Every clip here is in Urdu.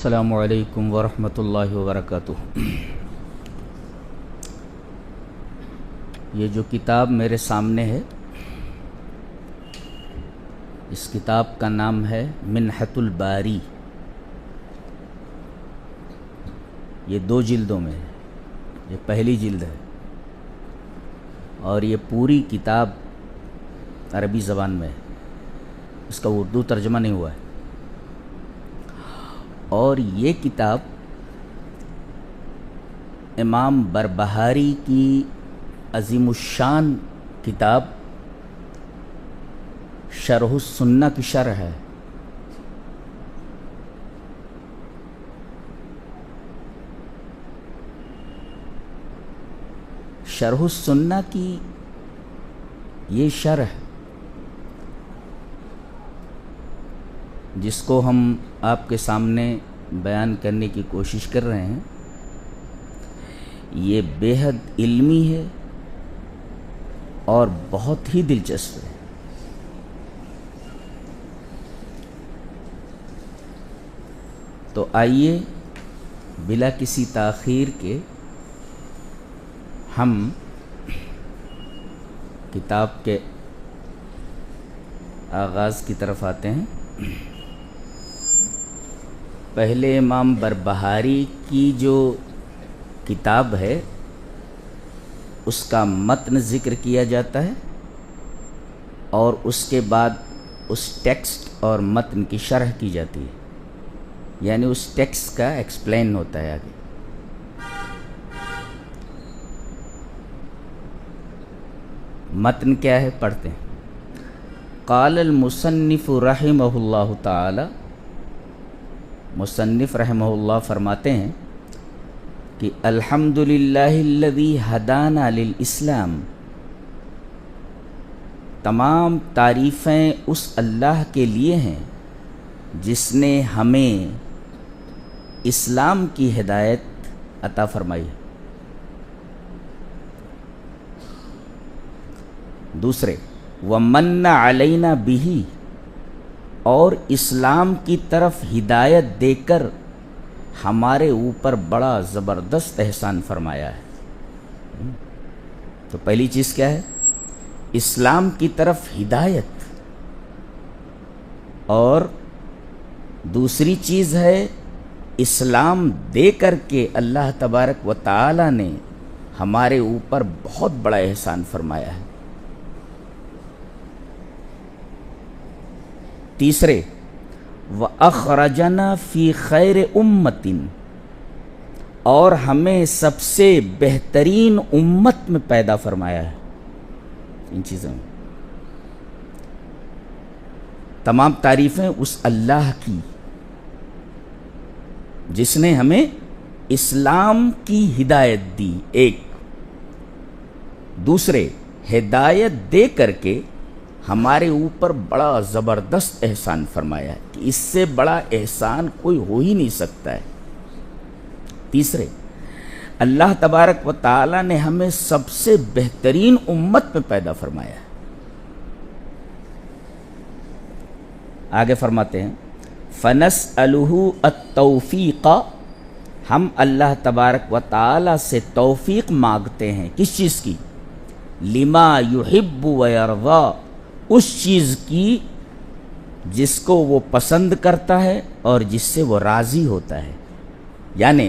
السلام علیکم ورحمۃ اللہ وبرکاتہ۔ یہ جو کتاب میرے سامنے ہے، اس کتاب کا نام ہے منحۃ الباری۔ یہ 2 جلدوں میں ہے، یہ پہلی جلد ہے اور یہ پوری کتاب عربی زبان میں ہے، اس کا اردو ترجمہ نہیں ہوا ہے۔ اور یہ کتاب امام بربہاری کی عظیم الشان کتاب شرح السنہ کی شرح ہے۔ شرح السنہ کی یہ شرح جس کو ہم آپ کے سامنے بیان کرنے کی کوشش کر رہے ہیں، یہ بے حد علمی ہے اور بہت ہی دلچسپ ہے۔ تو آئیے بلا کسی تاخیر کے ہم کتاب کے آغاز کی طرف آتے ہیں۔ پہلے امام بربہاری کی جو کتاب ہے اس کا متن ذکر کیا جاتا ہے اور اس کے بعد اس ٹیکسٹ اور متن کی شرح کی جاتی ہے، یعنی اس ٹیکسٹ کا ایکسپلین ہوتا ہے آگے۔ متن کیا ہے پڑھتے ہیں۔ قال المصنف رحمہ اللہ تعالی، مصنف رحمہ اللہ فرماتے ہیں کہ الحمدللہ الذی ہدانا للاسلام، تمام تعریفیں اس اللہ کے لیے ہیں جس نے ہمیں اسلام کی ہدایت عطا فرمائی ہے۔ دوسرے، ومن علینا بہ، اور اسلام کی طرف ہدایت دے کر ہمارے اوپر بڑا زبردست احسان فرمایا ہے۔ تو پہلی چیز کیا ہے؟ اسلام کی طرف ہدایت، اور دوسری چیز ہے اسلام دے کر کے اللہ تبارک و تعالی نے ہمارے اوپر بہت بڑا احسان فرمایا ہے۔ تیسرے، وَأَخْرَجَنَا فِي خَيْرِ أُمَّةٍ، اور ہمیں سب سے بہترین امت میں پیدا فرمایا ہے۔ ان چیزوں میں تمام تعریفیں اس اللہ کی جس نے ہمیں اسلام کی ہدایت دی، ایک۔ دوسرے، ہدایت دے کر کے ہمارے اوپر بڑا زبردست احسان فرمایا ہے کہ اس سے بڑا احسان کوئی ہو ہی نہیں سکتا ہے۔ تیسرے، اللہ تبارک و تعالی نے ہمیں سب سے بہترین امت میں پیدا فرمایا ہے۔ آگے فرماتے ہیں فَنَسْأَلُهُ التَّوْفِيقَ، ہم اللہ تبارک و تعالی سے توفیق مانگتے ہیں۔ کس چیز کی؟ لِمَا يُحِبُّ وَيَرْضَى، اس چیز کی جس کو وہ پسند کرتا ہے اور جس سے وہ راضی ہوتا ہے۔ یعنی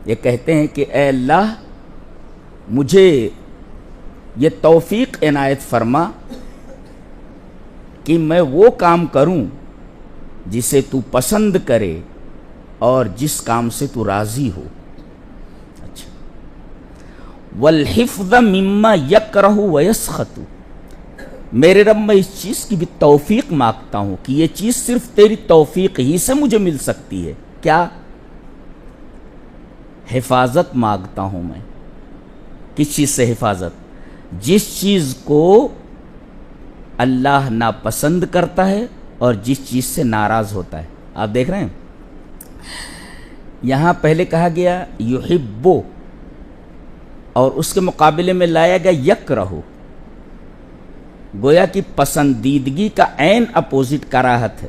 یہ کہتے ہیں کہ اے اللہ، مجھے یہ توفیق عنایت فرما کہ میں وہ کام کروں جسے تو پسند کرے اور جس کام سے تو راضی ہو۔ اچھا، والحفظ مما یکرہ ویسخط، میرے رب میں اس چیز کی بھی توفیق مانگتا ہوں کہ یہ چیز صرف تیری توفیق ہی سے مجھے مل سکتی ہے۔ کیا؟ حفاظت مانگتا ہوں میں۔ کس چیز سے حفاظت؟ جس چیز کو اللہ ناپسند کرتا ہے اور جس چیز سے ناراض ہوتا ہے۔ آپ دیکھ رہے ہیں یہاں پہلے کہا گیا یحبو، اور اس کے مقابلے میں لایا گیا یکرہو، گویا کہ پسندیدگی کا عین اپوزٹ کراہت ہے۔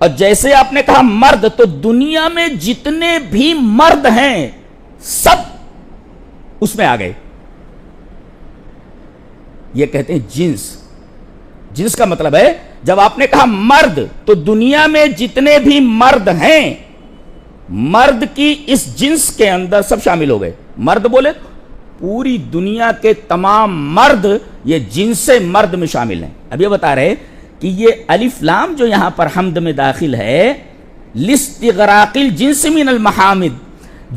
اور جیسے آپ نے کہا مرد، تو دنیا میں جتنے بھی مرد ہیں سب اس میں آ گئے. یہ کہتے ہیں جنس. جنس کا مطلب ہے جب آپ نے کہا مرد تو دنیا میں جتنے بھی مرد ہیں مرد کی اس جنس کے اندر سب شامل ہو گئے. مرد بولے پوری دنیا کے تمام مرد یہ جنس مرد میں شامل ہیں. اب یہ بتا رہے کہ یہ الف لام جو یہاں پر حمد میں داخل ہے لاستغراق الجنس من المحامد،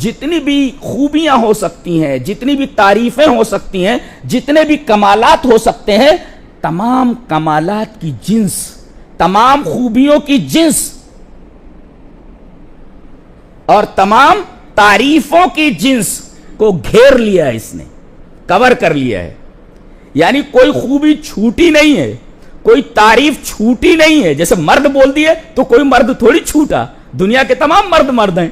جتنی بھی خوبیاں ہو سکتی ہیں، جتنی بھی تعریفیں ہو سکتی ہیں، جتنے بھی کمالات ہو سکتے ہیں، تمام کمالات کی جنس، تمام خوبیوں کی جنس اور تمام تعریفوں کی جنس کو گھیر لیا ہے، اس نے کور کر لیا ہے. یعنی کوئی خوبی چھوٹی نہیں ہے، کوئی تعریف چھوٹی نہیں ہے. جیسے مرد بول دیے تو کوئی مرد تھوڑی چھوٹا، دنیا کے تمام مرد ہیں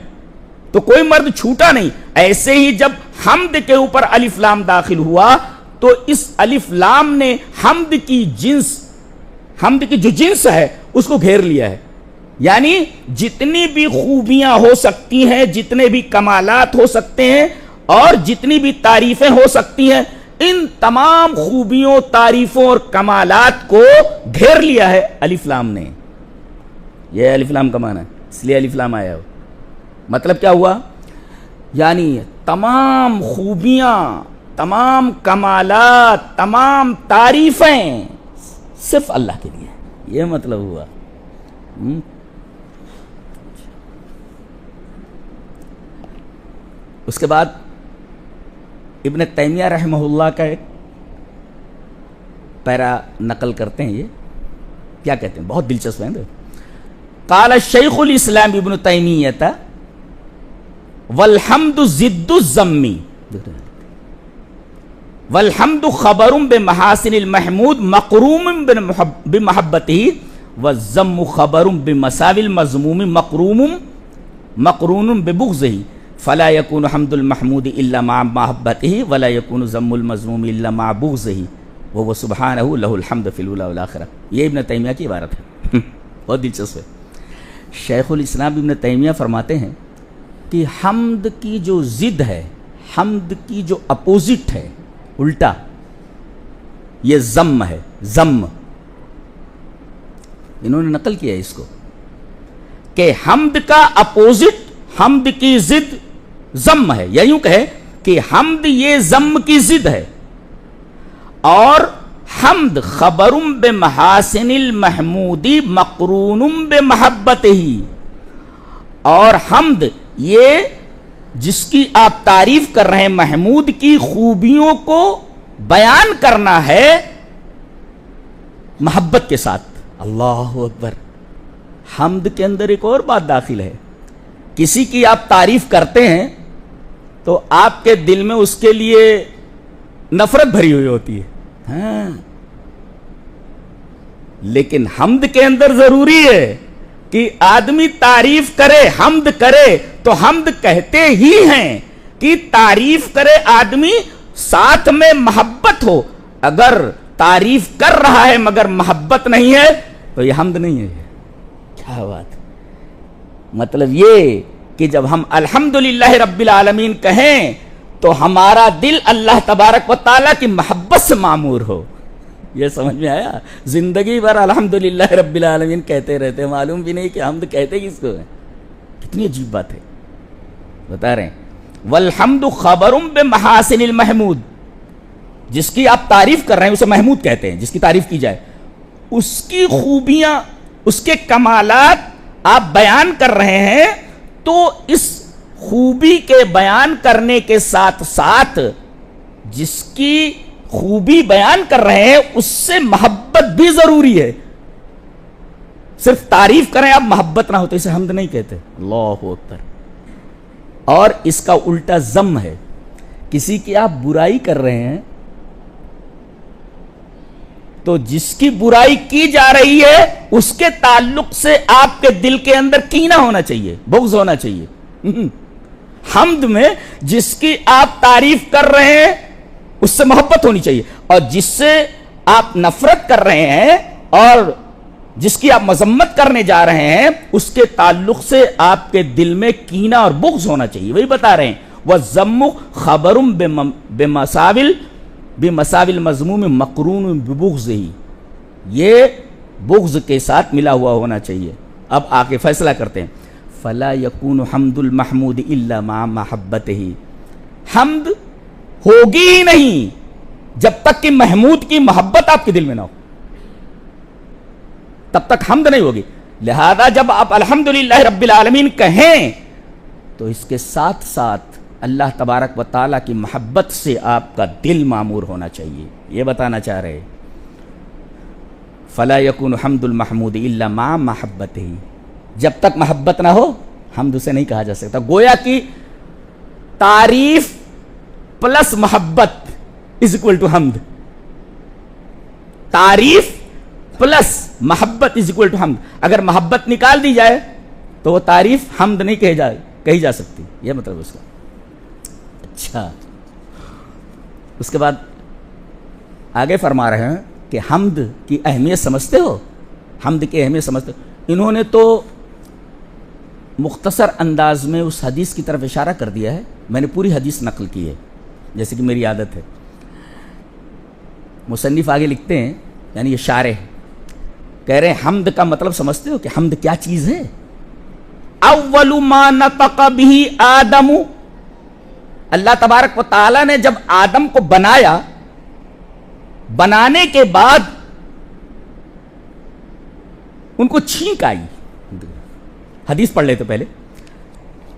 تو کوئی مرد چھوٹا نہیں. ایسے ہی جب حمد کے اوپر الف لام داخل ہوا تو اس الف لام نے حمد کی جنس، حمد کی جو جنس ہے اس کو گھیر لیا ہے. یعنی جتنی بھی خوبیاں ہو سکتی ہیں، جتنے بھی کمالات ہو سکتے ہیں اور جتنی بھی تعریفیں ہو سکتی ہیں، ان تمام خوبیوں، تعریفوں اور کمالات کو گھیر لیا ہے الف لام نے. یہ الف لام کا معنی ہے، اس لیے الف لام آیا ہو. مطلب کیا ہوا؟ یعنی تمام خوبیاں، تمام کمالات، تمام تعریفیں صرف اللہ کے لیے. یہ مطلب ہوا. اس کے بعد ابن تیمیہ رحمہ اللہ کا ایک پیرا نقل کرتے ہیں. یہ کیا کہتے ہیں؟ بہت دلچسپ ہے. قال شیخ الاسلام ابن تیمیہ والحمد ضد الذم والحمد خبر بمحاسن المحمود مقروم بمحبته والذم خبر بمساوی المذموم مقرون ببغضه فلا يكون حمد المحمود الا مع محبته ولا يكون ذم المذموم الا مع بغضه وهو سبحانه له الحمد في الاولى والاخره. یہ ابن تیمیہ کی عبارت ہے. بہت دلچسپ ہے. شیخ الاسلام ابن تیمیہ فرماتے ہیں کہ حمد کی جو ضد ہے، حمد کی جو اپوزٹ ہے، الٹا، یہ ذم ہے. ذم انہوں نے نقل کیا ہے اس کو کہ حمد کا اپوزٹ، حمد کی ضد ذم ہے. یا یوں کہے کہ حمد یہ ذم کی ضد ہے، اور حمد خبر بمحاسن المحمودی مقرون بمحبتہ، اور حمد یہ جس کی آپ تعریف کر رہے ہیں محمود کی خوبیوں کو بیان کرنا ہے محبت کے ساتھ. اللہ اکبر. حمد کے اندر ایک اور بات داخل ہے. کسی کی آپ تعریف کرتے ہیں تو آپ کے دل میں اس کے لیے نفرت بھری ہوئی ہوتی ہے. ہاں، لیکن حمد کے اندر ضروری ہے کہ آدمی تعریف کرے، حمد کرے تو حمد کہتے ہی ہیں کہ تعریف کرے آدمی، ساتھ میں محبت ہو. اگر تعریف کر رہا ہے مگر محبت نہیں ہے تو یہ حمد نہیں ہے. کیا بات. مطلب یہ کہ جب ہم الحمدللہ رب العالمین کہیں تو ہمارا دل اللہ تبارک و تعالیٰ کی محبت سے معمور ہو. یہ سمجھ میں آیا؟ زندگی بھر الحمدللہ رب العالمین کہتے رہتے، معلوم بھی نہیں کہ حمد کہتے کس کو ہیں. کتنی عجیب بات ہے. بتا رہے ہیں والحمد خبر بمحاسن المحمود، جس کی آپ تعریف کر رہے ہیں اسے محمود کہتے ہیں، جس کی تعریف کی جائے، اس کی خوبیاں، اس کے کمالات آپ بیان کر رہے ہیں، تو اس خوبی کے بیان کرنے کے ساتھ ساتھ جس کی خوبی بیان کر رہے ہیں اس سے محبت بھی ضروری ہے. صرف تعریف کریں آپ، محبت نہ ہو تو اسے حمد نہیں کہتے. اللہ اکبر. اور اس کا الٹا ذم ہے. کسی کی آپ برائی کر رہے ہیں تو جس کی برائی کی جا رہی ہے اس کے تعلق سے آپ کے دل کے اندر کینہ ہونا چاہیے، بغض ہونا چاہیے. حمد میں جس کی آپ تعریف کر رہے ہیں اس سے محبت ہونی چاہیے، اور جس سے آپ نفرت کر رہے ہیں اور جس کی آپ مذمت کرنے جا رہے ہیں اس کے تعلق سے آپ کے دل میں کینہ اور بغض ہونا چاہیے. وہی بتا رہے ہیں وَالذَّمُّ خَبَرٌ بِمَسَاوِي الْمَذْمُومِ مَقْرُونٌ بِبُغْضِهِ، یہ بغض کے ساتھ ملا ہوا ہونا چاہیے. اب آگے فیصلہ کرتے ہیں. فَلَا يَكُونُ حَمْدُ الْمَحْمُودِ إِلَّا مَعَ مَحَبَّتِهِ، حمد ہوگی ہی نہیں جب تک کہ محمود کی محبت آپ کے دل میں نہ ہو، تب تک حمد نہیں ہوگی. لہذا جب آپ الحمدللہ رب العالمین کہیں تو اس کے ساتھ ساتھ اللہ تبارک و تعالیٰ کی محبت سے آپ کا دل معمور ہونا چاہیے. یہ بتانا چاہ رہے فَلَا يَكُونُ حَمْدُ الْمَحْمُودِ إِلَّا مَعَ مَحَبَّتِهِ، جب تک محبت نہ ہو حمد اسے نہیں کہا جا سکتا. گویا کہ تعریف پلس محبت از اکول ٹو حمد، تعریف پلس محبت از اکول ٹو حمد. اگر محبت نکال دی جائے تو وہ تعریف حمد نہیں کہی جا سکتی. یہ مطلب اس کا. اچھا، اس کے بعد آگے فرما رہے ہیں کہ حمد کی اہمیت سمجھتے ہو، حمد کی اہمیت سمجھتے ہو. انہوں نے تو مختصر انداز میں اس حدیث کی طرف اشارہ کر دیا ہے. میں نے پوری حدیث نقل کی ہے جیسے کہ میری عادت ہے. مصنف آگے لکھتے ہیں، یعنی یہ شارح کہہ رہے ہیں حمد کا مطلب سمجھتے ہو کہ حمد کیا چیز ہے؟ اول ما نطق به آدم، اللہ تبارک و تعالی نے جب آدم کو بنایا، بنانے کے بعد ان کو چھینک آئی. حدیث پڑھ لیتے پہلے.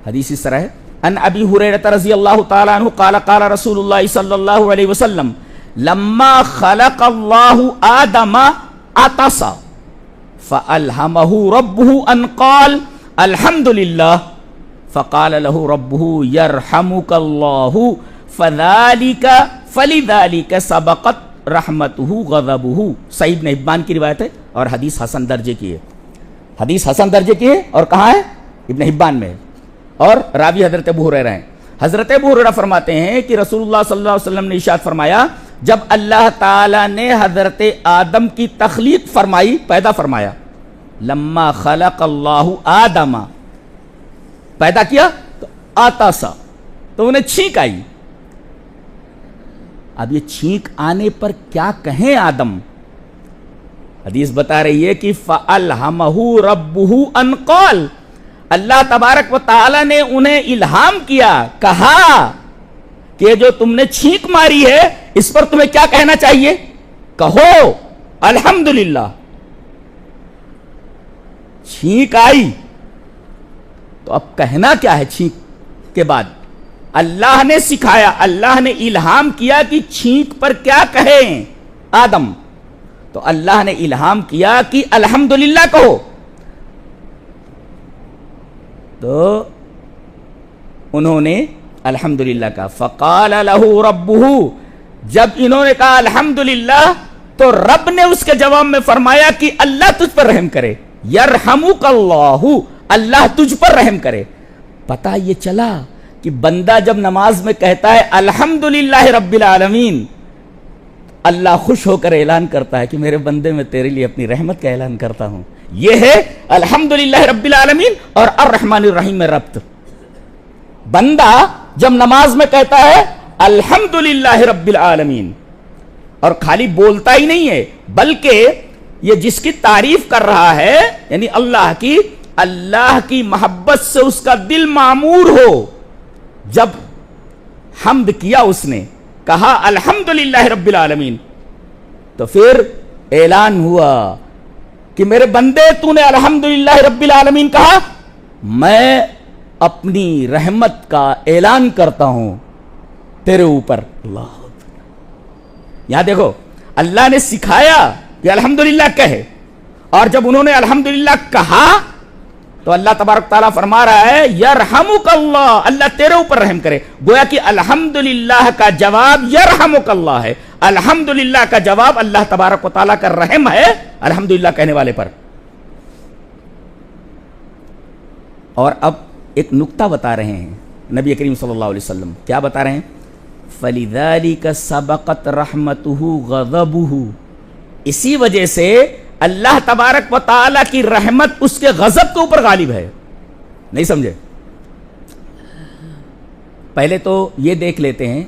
حدیث اس طرح ہے ان ابی ہریرہ رضی اللہ تعالی عنہ قال قال رسول اللہ صلی اللہ علیہ وسلم لما خلق اللہ آدم عطس فألہمہ ربہ ان قال الحمد للہ فقال له ربہ یرحمک اللہ فلذلک سبقت رحمتہ غضبہ. صحیح ابن حبان کی روایت ہے اور حدیث حسن درجے کی ہے. حدیث حسن درجے کی ہے اور کہاں ہے؟ ابن حبان میں ہے. اور راوی حضرت ابو ہریرہ ہیں. حضرت ابو ہریرہ فرماتے ہیں کہ رسول اللہ صلی اللہ علیہ وسلم نے ارشاد فرمایا جب اللہ تعالی نے حضرت آدم کی تخلیق فرمائی، پیدا فرمایا، لما خلق اللہ آدم، پیدا کیا تو آتا سا، تو انہیں چھینک آئی. اب یہ چھینک آنے پر کیا کہیں آدم؟ حدیث بتا رہی ہے کہ فَأَلْهَمَهُ رَبُّهُ أَنْ قَالَ، اللہ تبارک و تعالی نے انہیں الہام کیا، کہا کہ جو تم نے چھینک ماری ہے اس پر تمہیں کیا کہنا چاہیے؟ کہو الحمدللہ. چھینک آئی تو اب کہنا کیا ہے چھینک کے بعد؟ اللہ نے سکھایا، اللہ نے الہام کیا کہ چھینک پر کیا کہیں آدم، تو اللہ نے الہام کیا کہ الحمدللہ کہو. تو انہوں نے الحمدللہ کہا. فقال له ربہ، جب انہوں نے کہا الحمدللہ تو رب نے اس کے جواب میں فرمایا کہ اللہ تجھ پر رحم کرے، یرحمک اللہ، اللہ تجھ پر رحم کرے. پتہ یہ چلا کہ بندہ جب نماز میں کہتا ہے الحمدللہ رب العالمین، اللہ خوش ہو کر اعلان کرتا ہے کہ میرے بندے میں تیرے لیے اپنی رحمت کا اعلان کرتا ہوں. یہ ہے الحمدللہ رب العالمین اور الرحمن الرحیم میں ربط. بندہ جب نماز میں کہتا ہے الحمدللہ رب العالمین اور خالی بولتا ہی نہیں ہے بلکہ یہ جس کی تعریف کر رہا ہے یعنی اللہ کی محبت سے اس کا دل معمور ہو. جب حمد کیا اس نے، کہا الحمدللہ رب العالمین، تو پھر اعلان ہوا کہ میرے بندے تو نے الحمدللہ رب العالمین کہا، میں اپنی رحمت کا اعلان کرتا ہوں تیرے اوپر. اللہ، یہاں دیکھو اللہ نے سکھایا کہ الحمدللہ کہے، اور جب انہوں نے الحمدللہ کہا تو اللہ تبارک تعالیٰ فرما رہا ہے یرحمک اللہ، اللہ تیرے اوپر رحم کرے. گویا کہ الحمدللہ کا جواب یرحمک اللہ ہے، الحمدللہ کا جواب اللہ تبارک و تعالیٰ کا رحم ہے الحمدللہ کہنے والے پر. اور اب ایک نکتہ بتا رہے ہیں نبی کریم صلی اللہ علیہ وسلم. کیا بتا رہے ہیں؟ فَلِذَلِكَ سَبَقَتْ رَحْمَتُهُ غَضَبُهُ، اسی وجہ سے اللہ تبارک و تعالی کی رحمت اس کے غضب کے اوپر غالب ہے. نہیں سمجھے؟ پہلے تو یہ دیکھ لیتے ہیں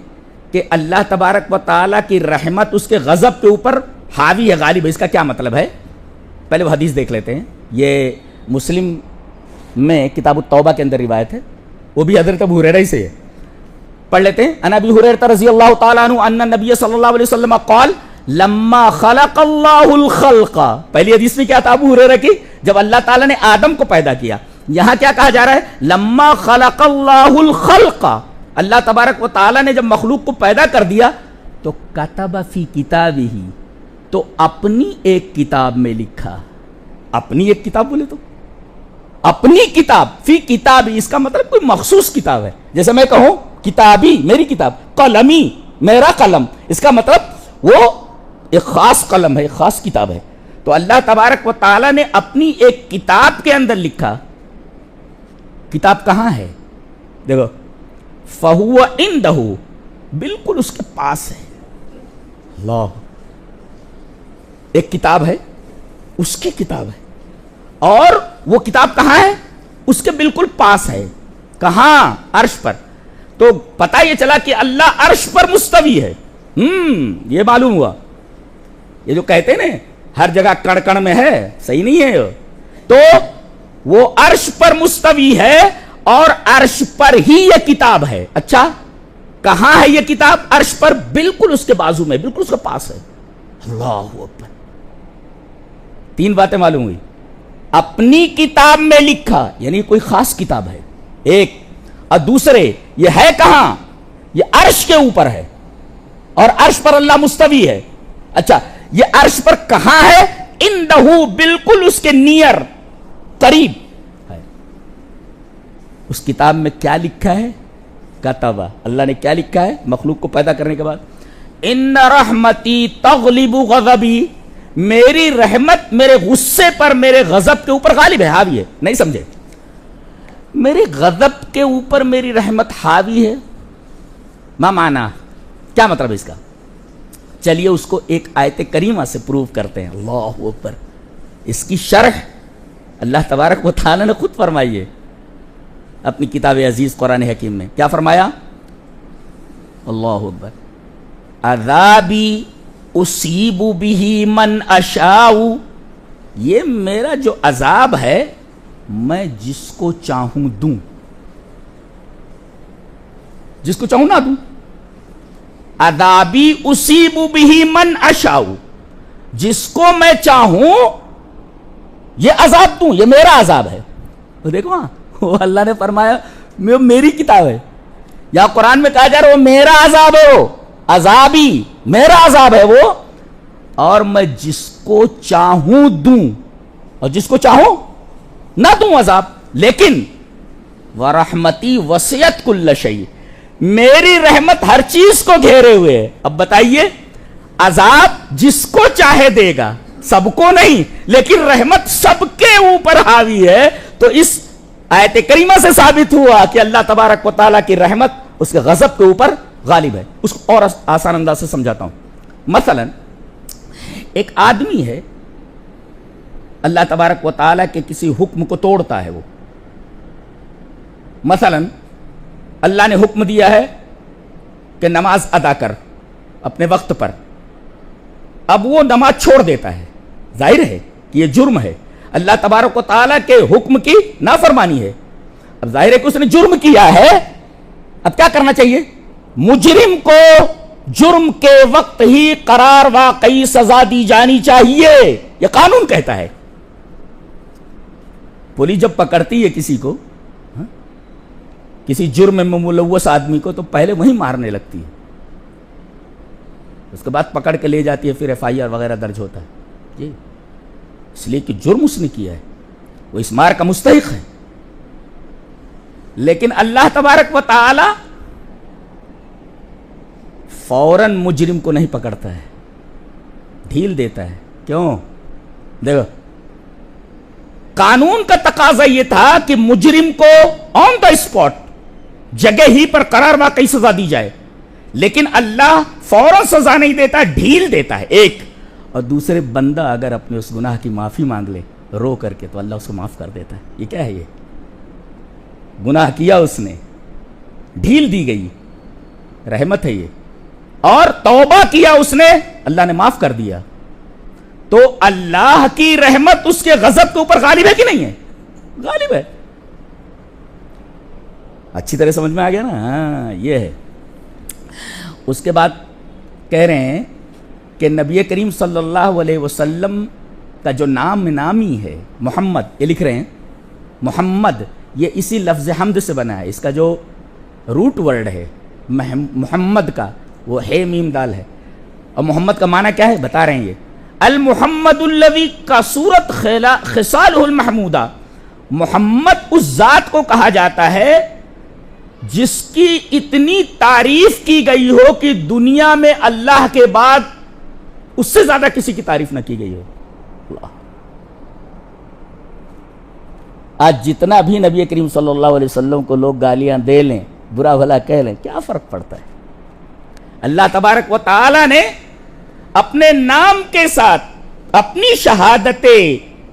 کہ اللہ تبارک و تعالی کی رحمت اس کے غضب کے اوپر حاوی ہے، غالب ہے. اس کا کیا مطلب ہے؟ پہلے وہ حدیث دیکھ لیتے ہیں. یہ مسلم میں کتاب التوبہ کے اندر روایت ہے، وہ بھی حضرت ابو ہریرہ سے ہے. پڑھ لیتے ہیں. ان ابی ہریرہ رضی اللہ تعالی عنہ ان النبی صلی اللہ علیہ وسلم قال لما خلق اللہ الخلق. پہلی حدیث میں کیا تھا ابو ہریرہ کی؟ جب اللہ تعالیٰ نے آدم کو پیدا کیا. یہاں کیا کہا جا رہا ہے؟ لما خلق اللہ الخلق. اللہ تبارک و تعالیٰ نے جب مخلوق کو پیدا کر دیا تو کتب فی کتابہ، تو اپنی ایک کتاب میں لکھا. اپنی ایک کتاب بولے تو اپنی کتاب، فی کتاب، اس کا مطلب کوئی مخصوص کتاب ہے. جیسے میں کہوں کتابی میری کتاب، قلمی میرا قلم، اس کا مطلب وہ ایک خاص قلم ہے، ایک خاص کتاب ہے. تو اللہ تبارک و تعالیٰ نے اپنی ایک کتاب کے اندر لکھا. کتاب کہاں ہے؟ دیکھو، فَهُوَ عِندَهُ، بالکل اس کے پاس ہے. اللہ، ایک کتاب ہے، اس کی کتاب ہے، اور وہ کتاب کہاں ہے؟ اس کے بالکل پاس ہے. کہاں؟ عرش پر. تو پتہ یہ چلا کہ اللہ عرش پر مستوی ہے. یہ معلوم ہوا. یہ جو کہتے ہیں نا ہر جگہ کڑ کڑ میں ہے، صحیح نہیں ہے. تو وہ عرش پر مستوی ہے اور عرش پر ہی یہ کتاب ہے. اچھا، کہاں ہے یہ کتاب؟ عرش پر، بالکل اس کے بازو میں، بالکل اس کے پاس ہے. اللہ اکبر. تین باتیں معلوم ہوئی. اپنی کتاب میں لکھا، یعنی کوئی خاص کتاب ہے ایک. اور دوسرے، یہ ہے کہاں؟ یہ عرش کے اوپر ہے، اور عرش پر اللہ مستوی ہے. اچھا، یہ عرش پر کہاں ہے؟ اندہو، بالکل اس کے نیئر، قریب ہے. اس کتاب میں کیا لکھا ہے؟ کتبہ، اللہ نے کیا لکھا ہے مخلوق کو پیدا کرنے کے بعد؟ ان رحمتی تغلب غضبی، میری رحمت میرے غصے پر، میرے غضب کے اوپر غالب ہے، حاوی ہے. نہیں سمجھے؟ میرے غضب کے اوپر میری رحمت حاوی ہے. ما معنی، کیا مطلب ہے اس کا؟ چلیے اس کو ایک آیت کریمہ سے پروف کرتے ہیں. اللہ اکبر. اس کی شرح اللہ تبارک و تعالی نے خود فرمائی ہے اپنی کتاب عزیز قرآن حکیم میں. کیا فرمایا؟ اللہ اکبر. عذابی اصیب بہ من اشاء، یہ میرا جو عذاب ہے میں جس کو چاہوں دوں، جس کو چاہوں نہ دوں. عذابی اصیب بہ من اشاء، جس کو میں چاہوں یہ عذاب دوں، یہ میرا عذاب ہے. تو دیکھو ہاں، وہ اللہ نے فرمایا میری کتاب ہے. یا قرآن میں کہا جا رہا ہے وہ میرا عذاب ہے، وہ عذابی میرا عذاب ہے وہ، اور میں جس کو چاہوں دوں اور جس کو چاہوں نہ دوں عذاب. لیکن وَرَحْمَتِي وَسِعَتْ كُلَّ شَيْءٍ، میری رحمت ہر چیز کو گھیرے ہوئے ہے. اب بتائیے، عذاب جس کو چاہے دے گا، سب کو نہیں، لیکن رحمت سب کے اوپر حاوی ہے. تو اس آیت کریمہ سے ثابت ہوا کہ اللہ تبارک و تعالیٰ کی رحمت اس کے غضب کے اوپر غالب ہے. اس کو اور آسان انداز سے سمجھاتا ہوں. مثلا ایک آدمی ہے، اللہ تبارک و تعالیٰ کے کسی حکم کو توڑتا ہے. وہ مثلا اللہ نے حکم دیا ہے کہ نماز ادا کر اپنے وقت پر، اب وہ نماز چھوڑ دیتا ہے. ظاہر ہے کہ یہ جرم ہے، اللہ تبارک و تعالیٰ کے حکم کی نافرمانی ہے. اب ظاہر ہے کہ اس نے جرم کیا ہے. اب کیا کرنا چاہیے؟ مجرم کو جرم کے وقت ہی قرار واقعی سزا دی جانی چاہیے، یہ قانون کہتا ہے. پولیس جب پکڑتی ہے کسی کو، کسی جرم میں ملوث آدمی کو، تو پہلے وہیں مارنے لگتی ہے، اس کے بعد پکڑ کے لے جاتی ہے، پھر ایف آئی آر وغیرہ درج ہوتا ہے. جی، اس لیے کہ جرم اس نے کیا ہے، وہ اس مار کا مستحق ہے. لیکن اللہ تبارک و تعالی فوراً مجرم کو نہیں پکڑتا ہے، ڈھیل دیتا ہے. کیوں؟ دیکھو، قانون کا تقاضا یہ تھا کہ مجرم کو آن دا اسپاٹ، جگہ ہی پر قرار واقعی سزا دی جائے، لیکن اللہ فوراً سزا نہیں دیتا، ڈھیل دیتا ہے. ایک اور دوسرے بندہ اگر اپنے اس گناہ کی معافی مانگ لے رو کر کے تو اللہ اس کو معاف کر دیتا ہے. یہ کیا ہے؟ یہ گناہ کیا اس نے، ڈھیل دی گئی، رحمت ہے یہ. اور توبہ کیا اس نے، اللہ نے معاف کر دیا. تو اللہ کی رحمت اس کے غضب کے اوپر غالب ہے کہ نہیں ہے؟ غالب ہے. اچھی طرح سمجھ میں آ گیا نا؟ ہاں یہ ہے. اس کے بعد کہہ رہے ہیں کہ نبی کریم صلی اللہ علیہ وسلم کا جو نامی ہے محمد، یہ لکھ رہے ہیں محمد، یہ اسی لفظ حمد سے بنا ہے. اس کا جو روٹ ورڈ ہے محمد کا وہ ہے میم دال ہے. اور محمد کا معنی کیا ہے بتا رہے ہیں یہ، المحمد الذی کثرت خصالہ المحمودہ. محمد اس ذات کو کہا جاتا ہے جس کی اتنی تعریف کی گئی ہو کہ دنیا میں اللہ کے بعد اس سے زیادہ کسی کی تعریف نہ کی گئی ہو. آج جتنا بھی نبی کریم صلی اللہ علیہ وسلم کو لوگ گالیاں دے لیں، برا بھلا کہہ لیں، کیا فرق پڑتا ہے؟ اللہ تبارک و تعالی نے اپنے نام کے ساتھ، اپنی شہادت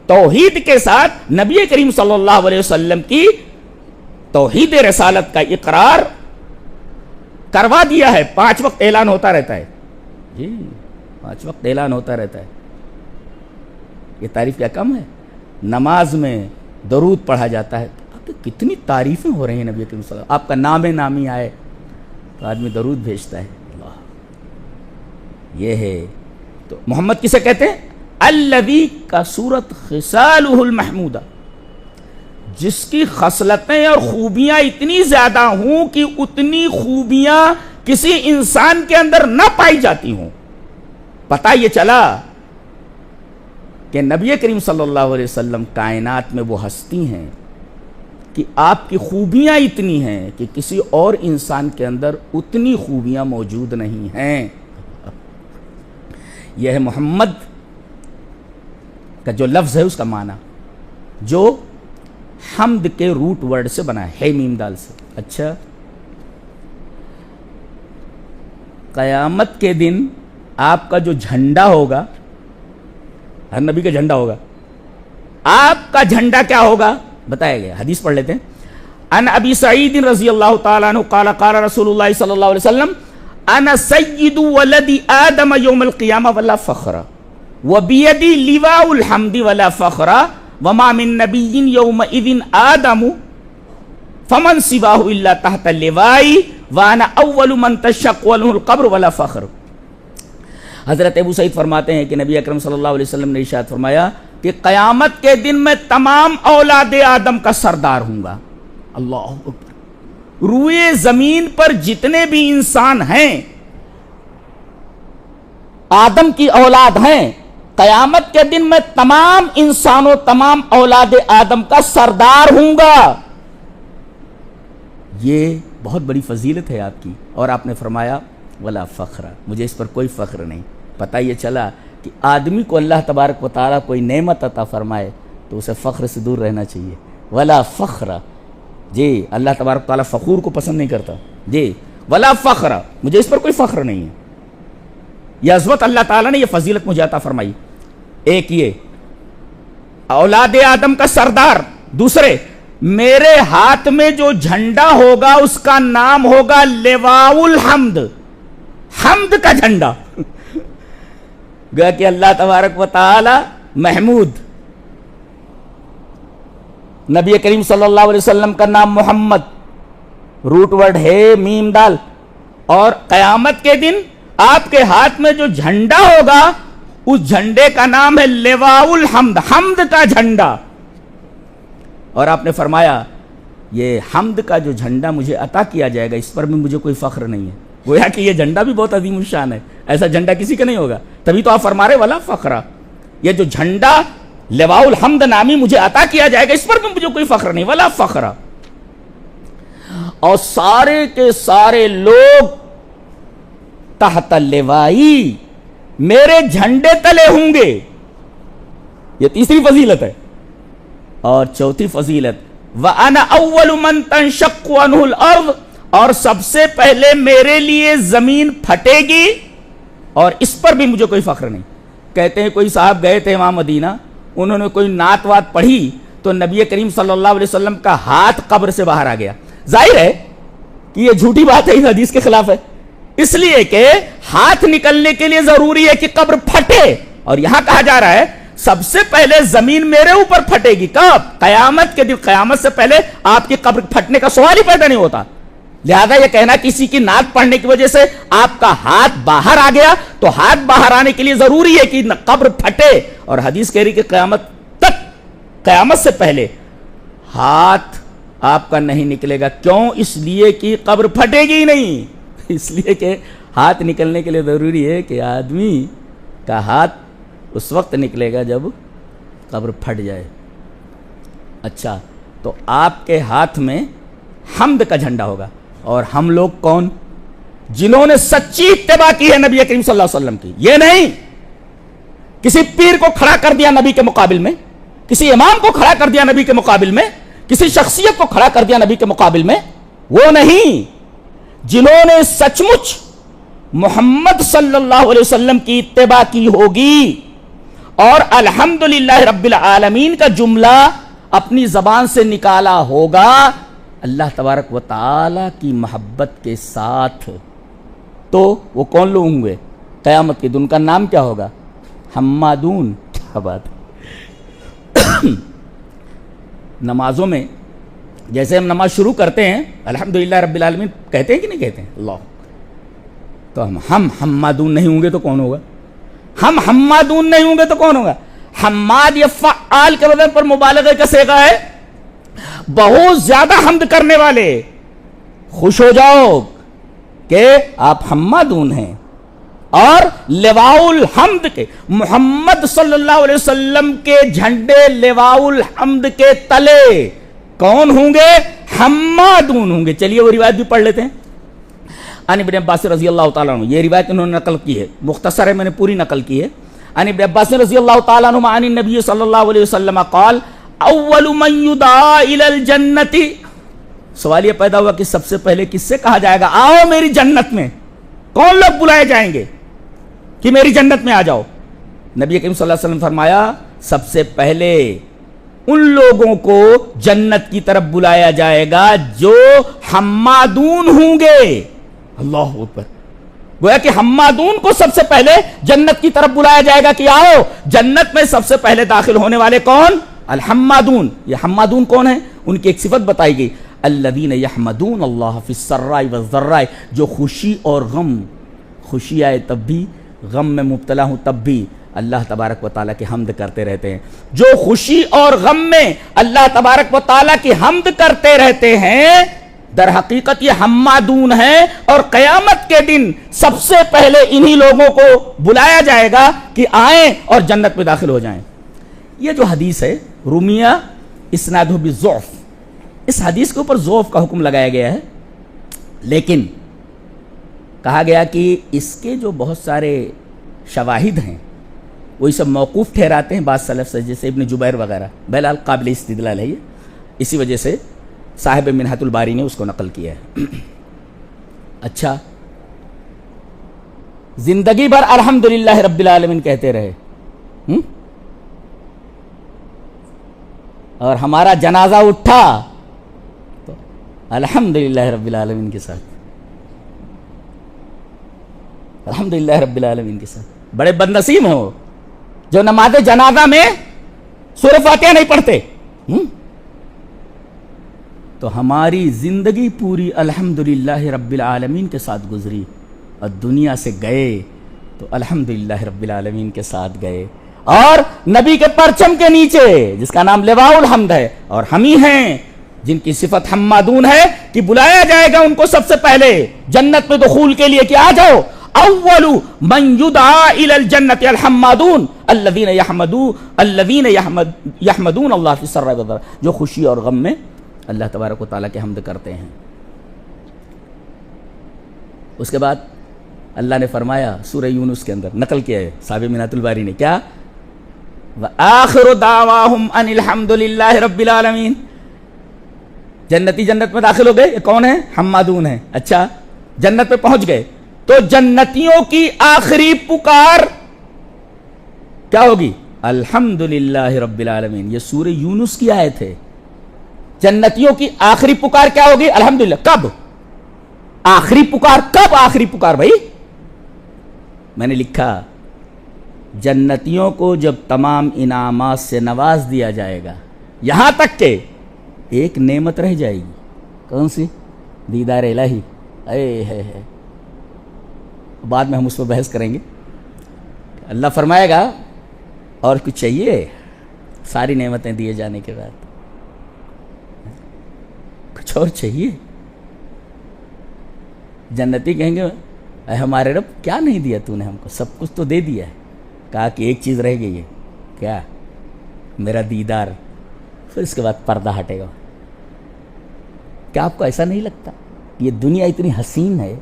توحید کے ساتھ نبی کریم صلی اللہ علیہ وسلم کی توحید رسالت کا اقرار کروا دیا ہے. 5 وقت اعلان ہوتا رہتا ہے. جی 5 وقت اعلان ہوتا رہتا ہے. یہ تعریف کیا کم ہے؟ نماز میں درود پڑھا جاتا ہے. آپ کتنی تعریفیں ہو رہی ہیں نبی کریم صلی اللہ علیہ وسلم. آپ کا نام نامی آئے تو آدمی درود بھیجتا ہے. اللہ یہ ہے. تو محمد کسے کہتے ہیں؟ الذی کثرت خصالہ المحمودہ، جس کی خصلتیں اور خوبیاں اتنی زیادہ ہوں کہ اتنی خوبیاں کسی انسان کے اندر نہ پائی جاتی ہوں. پتہ یہ چلا کہ نبی کریم صلی اللہ علیہ وسلم کائنات میں وہ ہستی ہیں کہ آپ کی خوبیاں اتنی ہیں کہ کسی اور انسان کے اندر اتنی خوبیاں موجود نہیں ہیں. یہ ہے محمد کا جو لفظ ہے اس کا معنی، جو حمد کے روٹ ورڈ سے بنا ہے میم دال سے. اچھا، قیامت کے دن آپ کا جو جھنڈا ہوگا، ہر نبی کا جھنڈا ہوگا، آپ کا جھنڈا کیا ہوگا بتایا گیا. حدیث پڑھ لیتے ہیں. ان ابی سعید رضی اللہ تعالیٰ عنہ قال قال رسول اللہ صلی اللہ علیہ وسلم انا سید ولد آدم یوم القیامہ ولا فخر وبیدی لواء الحمد ولا فخر وما من نبی یومئذ آدم فمن سواہ الا تحت اللواء وانا اول من تشق له القبر ولا فخر. حضرت ابو سعید فرماتے ہیں کہ نبی اکرم صلی اللہ علیہ وسلم نے ارشاد فرمایا کہ قیامت کے دن میں تمام اولاد آدم کا سردار ہوں گا. اللہ اکبر. روئے زمین پر جتنے بھی انسان ہیں، آدم کی اولاد ہیں، قیامت کے دن میں تمام انسانوں، تمام اولاد آدم کا سردار ہوں گا. یہ بہت بڑی فضیلت ہے آپ کی. اور آپ نے فرمایا ولا فخر، مجھے اس پر کوئی فخر نہیں. پتہ یہ چلا کہ آدمی کو اللہ تبارک و تعالیٰ کوئی نعمت عطا فرمائے تو اسے فخر سے دور رہنا چاہیے. ولا فخر، جی اللہ تبارک و تعالیٰ فخور کو پسند نہیں کرتا. جی ولا فخر، مجھے اس پر کوئی فخر نہیں ہے. یہ عظمت اللہ تعالیٰ نے، یہ فضیلت مجھے عطا فرمائی. ایک یہ اولاد آدم کا سردار، دوسرے میرے ہاتھ میں جو جھنڈا ہوگا اس کا نام ہوگا لواء الحمد، حمد کا جھنڈا. گویا کہ اللہ تبارک و تعالی محمود، نبی کریم صلی اللہ علیہ وسلم کا نام محمد، روٹ ورڈ ہے میم دال، اور قیامت کے دن آپ کے ہاتھ میں جو جھنڈا ہوگا اس جھنڈے کا نام ہے لواء الحمد، حمد کا جھنڈا. اور آپ نے فرمایا یہ حمد کا جو جھنڈا مجھے عطا کیا جائے گا اس پر بھی مجھے کوئی فخر نہیں ہے. گویا کہ یہ جھنڈا بھی بہت عظیم الشان ہے، ایسا جھنڈا کسی کا نہیں ہوگا. تبھی تو آپ فرما رہے ولا فخر، یہ جو جھنڈا لواء الحمد نامی مجھے عطا کیا جائے گا اس پر بھی مجھے کوئی فخر نہیں، ولا فخر. اور سارے کے سارے لوگ تحت اللوائی، میرے جھنڈے تلے ہوں گے. یہ تیسری فضیلت ہے. اور چوتھی فضیلت وَأَنَا أَوَّلُ مَنْ تَنشَقُّ عَنْهُ الْأَرْضُ، اور سب سے پہلے میرے لیے زمین پھٹے گی، اور اس پر بھی مجھے کوئی فخر نہیں. کہتے ہیں کوئی صاحب گئے تھے وہاں مدینہ, انہوں نے کوئی نعت وات پڑھی تو نبی کریم صلی اللہ علیہ وسلم کا ہاتھ قبر سے باہر آ گیا. ظاہر ہے کہ یہ جھوٹی بات ہے, اس حدیث کے خلاف ہے, اس لیے کہ ہاتھ نکلنے کے لیے ضروری ہے کہ قبر پھٹے, اور یہاں کہا جا رہا ہے سب سے پہلے زمین میرے اوپر پھٹے گی. کب؟ قیامت کے دن. قیامت سے پہلے آپ کی قبر پھٹنے کا سوال ہی پیدا نہیں ہوتا. لہذا یہ کہنا کسی کی نعت پڑھنے کی وجہ سے آپ کا ہاتھ باہر آ گیا, تو ہاتھ باہر آنے کے لیے ضروری ہے کہ قبر پھٹے, اور حدیث کہہ رہی کہ قیامت تک, قیامت سے پہلے ہاتھ آپ کا نہیں نکلے گا. کیوں؟ اس لیے کہ قبر پھٹے گی نہیں, اس لیے کہ ہاتھ نکلنے کے لیے ضروری ہے کہ آدمی کا ہاتھ اس وقت نکلے گا جب قبر پھٹ جائے. اچھا, تو آپ کے ہاتھ میں حمد کا جھنڈا ہوگا, اور ہم لوگ کون؟ جنہوں نے سچی اتباع کی ہے نبی کریم صلی اللہ علیہ وسلم کی. یہ نہیں کسی پیر کو کھڑا کر دیا نبی کے مقابل میں, کسی امام کو کھڑا کر دیا نبی کے مقابل میں, کسی شخصیت کو کھڑا کر دیا نبی کے مقابل میں, وہ نہیں. جنہوں نے سچ مچ محمد صلی اللہ علیہ وسلم کی اتباع کی ہوگی اور الحمدللہ رب العالمین کا جملہ اپنی زبان سے نکالا ہوگا اللہ تبارک و تعالی کی محبت کے ساتھ, تو وہ کون لوگ ہوں گے قیامت کے دن؟ کا نام کیا ہوگا؟ حمادون. کیا بات ہے. نمازوں میں جیسے ہم نماز شروع کرتے ہیں الحمدللہ رب العالمین کہتے ہیں کہ نہیں کہتے ہیں اللہ, تو ہم حمادون نہیں ہوں گے تو کون ہوگا؟ ہم حمادون نہیں ہوں گے تو کون ہوگا؟ حماد یا فعال کے وزن پر مبالغہ کا صیغہ ہے, بہت زیادہ حمد کرنے والے. خوش ہو جاؤ کہ آپ حمادون ہیں. اور لواء الحمد کے, محمد صلی اللہ علیہ وسلم کے جھنڈے لواء الحمد کے تلے کون ہوں گے؟ حمادون ہوں گے. چلیے وہ روایت بھی پڑھ لیتے ہیں. عن ابن عباس رضی اللہ تعالیٰ عنہ, یہ روایت انہوں نے نقل کی ہے, مختصر ہے, میں نے پوری نقل کی ہے. عن ابن عباس رضی اللہ تعالیٰ عنہ عن النبی صلی اللہ علیہ وسلم قال اول من یدعا الی الجنت. سوال یہ پیدا ہوا کہ سب سے پہلے کس سے کہا جائے گا آؤ میری جنت میں؟ کون لوگ بلائے جائیں گے کہ میری جنت میں آ جاؤ؟ نبی کریم صلی اللہ علیہ وسلم فرمایا سب سے پہلے ان لوگوں کو جنت کی طرف بلایا جائے گا جو حمادون ہوں گے. اللہ اکبر. گویا کہ حمادون کو سب سے پہلے جنت کی طرف بلایا جائے گا کہ آؤ جنت میں. سب سے پہلے داخل ہونے والے کون؟ الحمادون. یہ حمادون کون ہیں؟ ان کی ایک صفت بتائی گئی, الذین یحمدون اللہ فی السراء والضراء, جو خوشی اور غم, خوشی آئے تب بھی, غم میں مبتلا ہوں تب بھی اللہ تبارک و تعالیٰ کی حمد کرتے رہتے ہیں. جو خوشی اور غم میں اللہ تبارک و تعالیٰ کی حمد کرتے رہتے ہیں در حقیقت یہ حمادون ہیں, اور قیامت کے دن سب سے پہلے انہی لوگوں کو بلایا جائے گا کہ آئیں اور جنت میں داخل ہو جائیں. یہ جو حدیث ہے رومیہ اسنادہ بالضعف, اس حدیث کے اوپر ضعف کا حکم لگایا گیا ہے, لیکن کہا گیا کہ اس کے جو بہت سارے شواہد ہیں وہ اسے موقوف ٹھہراتے ہیں بعض سلف سے, جیسے ابن جبیر وغیرہ. بہرحال قابل استدلال ہے یہ, اسی وجہ سے صاحب منہۃ الباری نے اس کو نقل کیا ہے. اچھا, زندگی بھر الحمدللہ رب العالمین کہتے رہے, اور ہمارا جنازہ اٹھا تو الحمدللہ رب العالمین کے ساتھ, الحمدللہ رب العالمین کے ساتھ. بڑے بدنصیب ہو جو نماز جنازہ میں سورہ فاتحہ نہیں پڑھتے. تو ہماری زندگی پوری الحمدللہ رب العالمین کے ساتھ گزری, اور دنیا سے گئے تو الحمدللہ رب العالمین کے ساتھ گئے, اور نبی کے پرچم کے نیچے جس کا نام لواء الحمد ہے, اور ہم ہی ہیں جن کی صفت حمادون ہے کہ بلایا جائے گا ان کو سب سے پہلے جنت میں دخول کے لیے کہ آ جاؤ. اول من یدعا الی الجنت الحمادون الذین یحمدون اللہ فی السراء والضراء, جو خوشی اور غم میں اللہ تبارک و تعالیٰ کی حمد کرتے ہیں. اس کے بعد اللہ نے فرمایا سورہ یونس کے اندر, نقل کیا ہے صاحب منہۃ الباری نے, کیا وآخر دعواہم ان الحمدللہ رب العالمین. جنتی جنت میں داخل ہو گئے, یہ کون ہیں؟ حمادون ہیں. اچھا, جنت میں پہنچ گئے تو جنتیوں کی آخری پکار کیا ہوگی؟ الحمدللہ رب العالمین. یہ سورہ یونس کی آیت ہے. جنتیوں کی آخری پکار کیا ہوگی؟ الحمدللہ. کب آخری پکار؟ کب آخری پکار بھائی؟ میں نے لکھا جنتیوں کو جب تمام انعامات سے نواز دیا جائے گا، یہاں تک کہ ایک نعمت رہ جائے گی. کون سی؟ دیدار الہی. ہے بعد میں ہم اس پہ بحث کریں گے. اللہ فرمائے گا اور کچھ چاہیے؟ ساری نعمتیں دیے جانے کے بعد کچھ اور چاہیے؟ جنتی کہیں گے اے ہمارے رب کیا نہیں دیا تو نے ہم کو؟ سب کچھ تو دے دیا ہے. کہا کہ ایک چیز رہ گئی ہے. کیا؟ میرا دیدار. پھر اس کے بعد پردہ ہٹے گا. کیا آپ کو ایسا نہیں لگتا یہ دنیا اتنی حسین ہے؟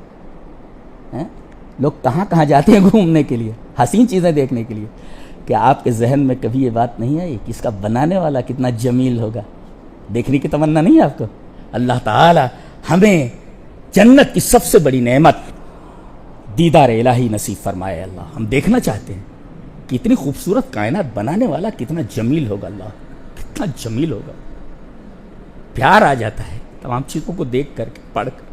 لوگ کہاں کہاں جاتے ہیں گھومنے کے لیے، حسین چیزیں دیکھنے کے لیے. کیا آپ کے ذہن میں کبھی یہ بات نہیں آئی کہ اس کا بنانے والا کتنا جمیل ہوگا؟ دیکھنے کی تمنا نہیں ہے آپ کو؟ اللہ تعالی ہمیں جنت کی سب سے بڑی نعمت دیدار الہی نصیب فرمائے. اللہ ہم دیکھنا چاہتے ہیں کہ اتنی خوبصورت کائنات بنانے والا کتنا جمیل ہوگا. اللہ کتنا جمیل ہوگا. پیار آ جاتا ہے تمام چیزوں کو دیکھ کر کے، پڑھ کر.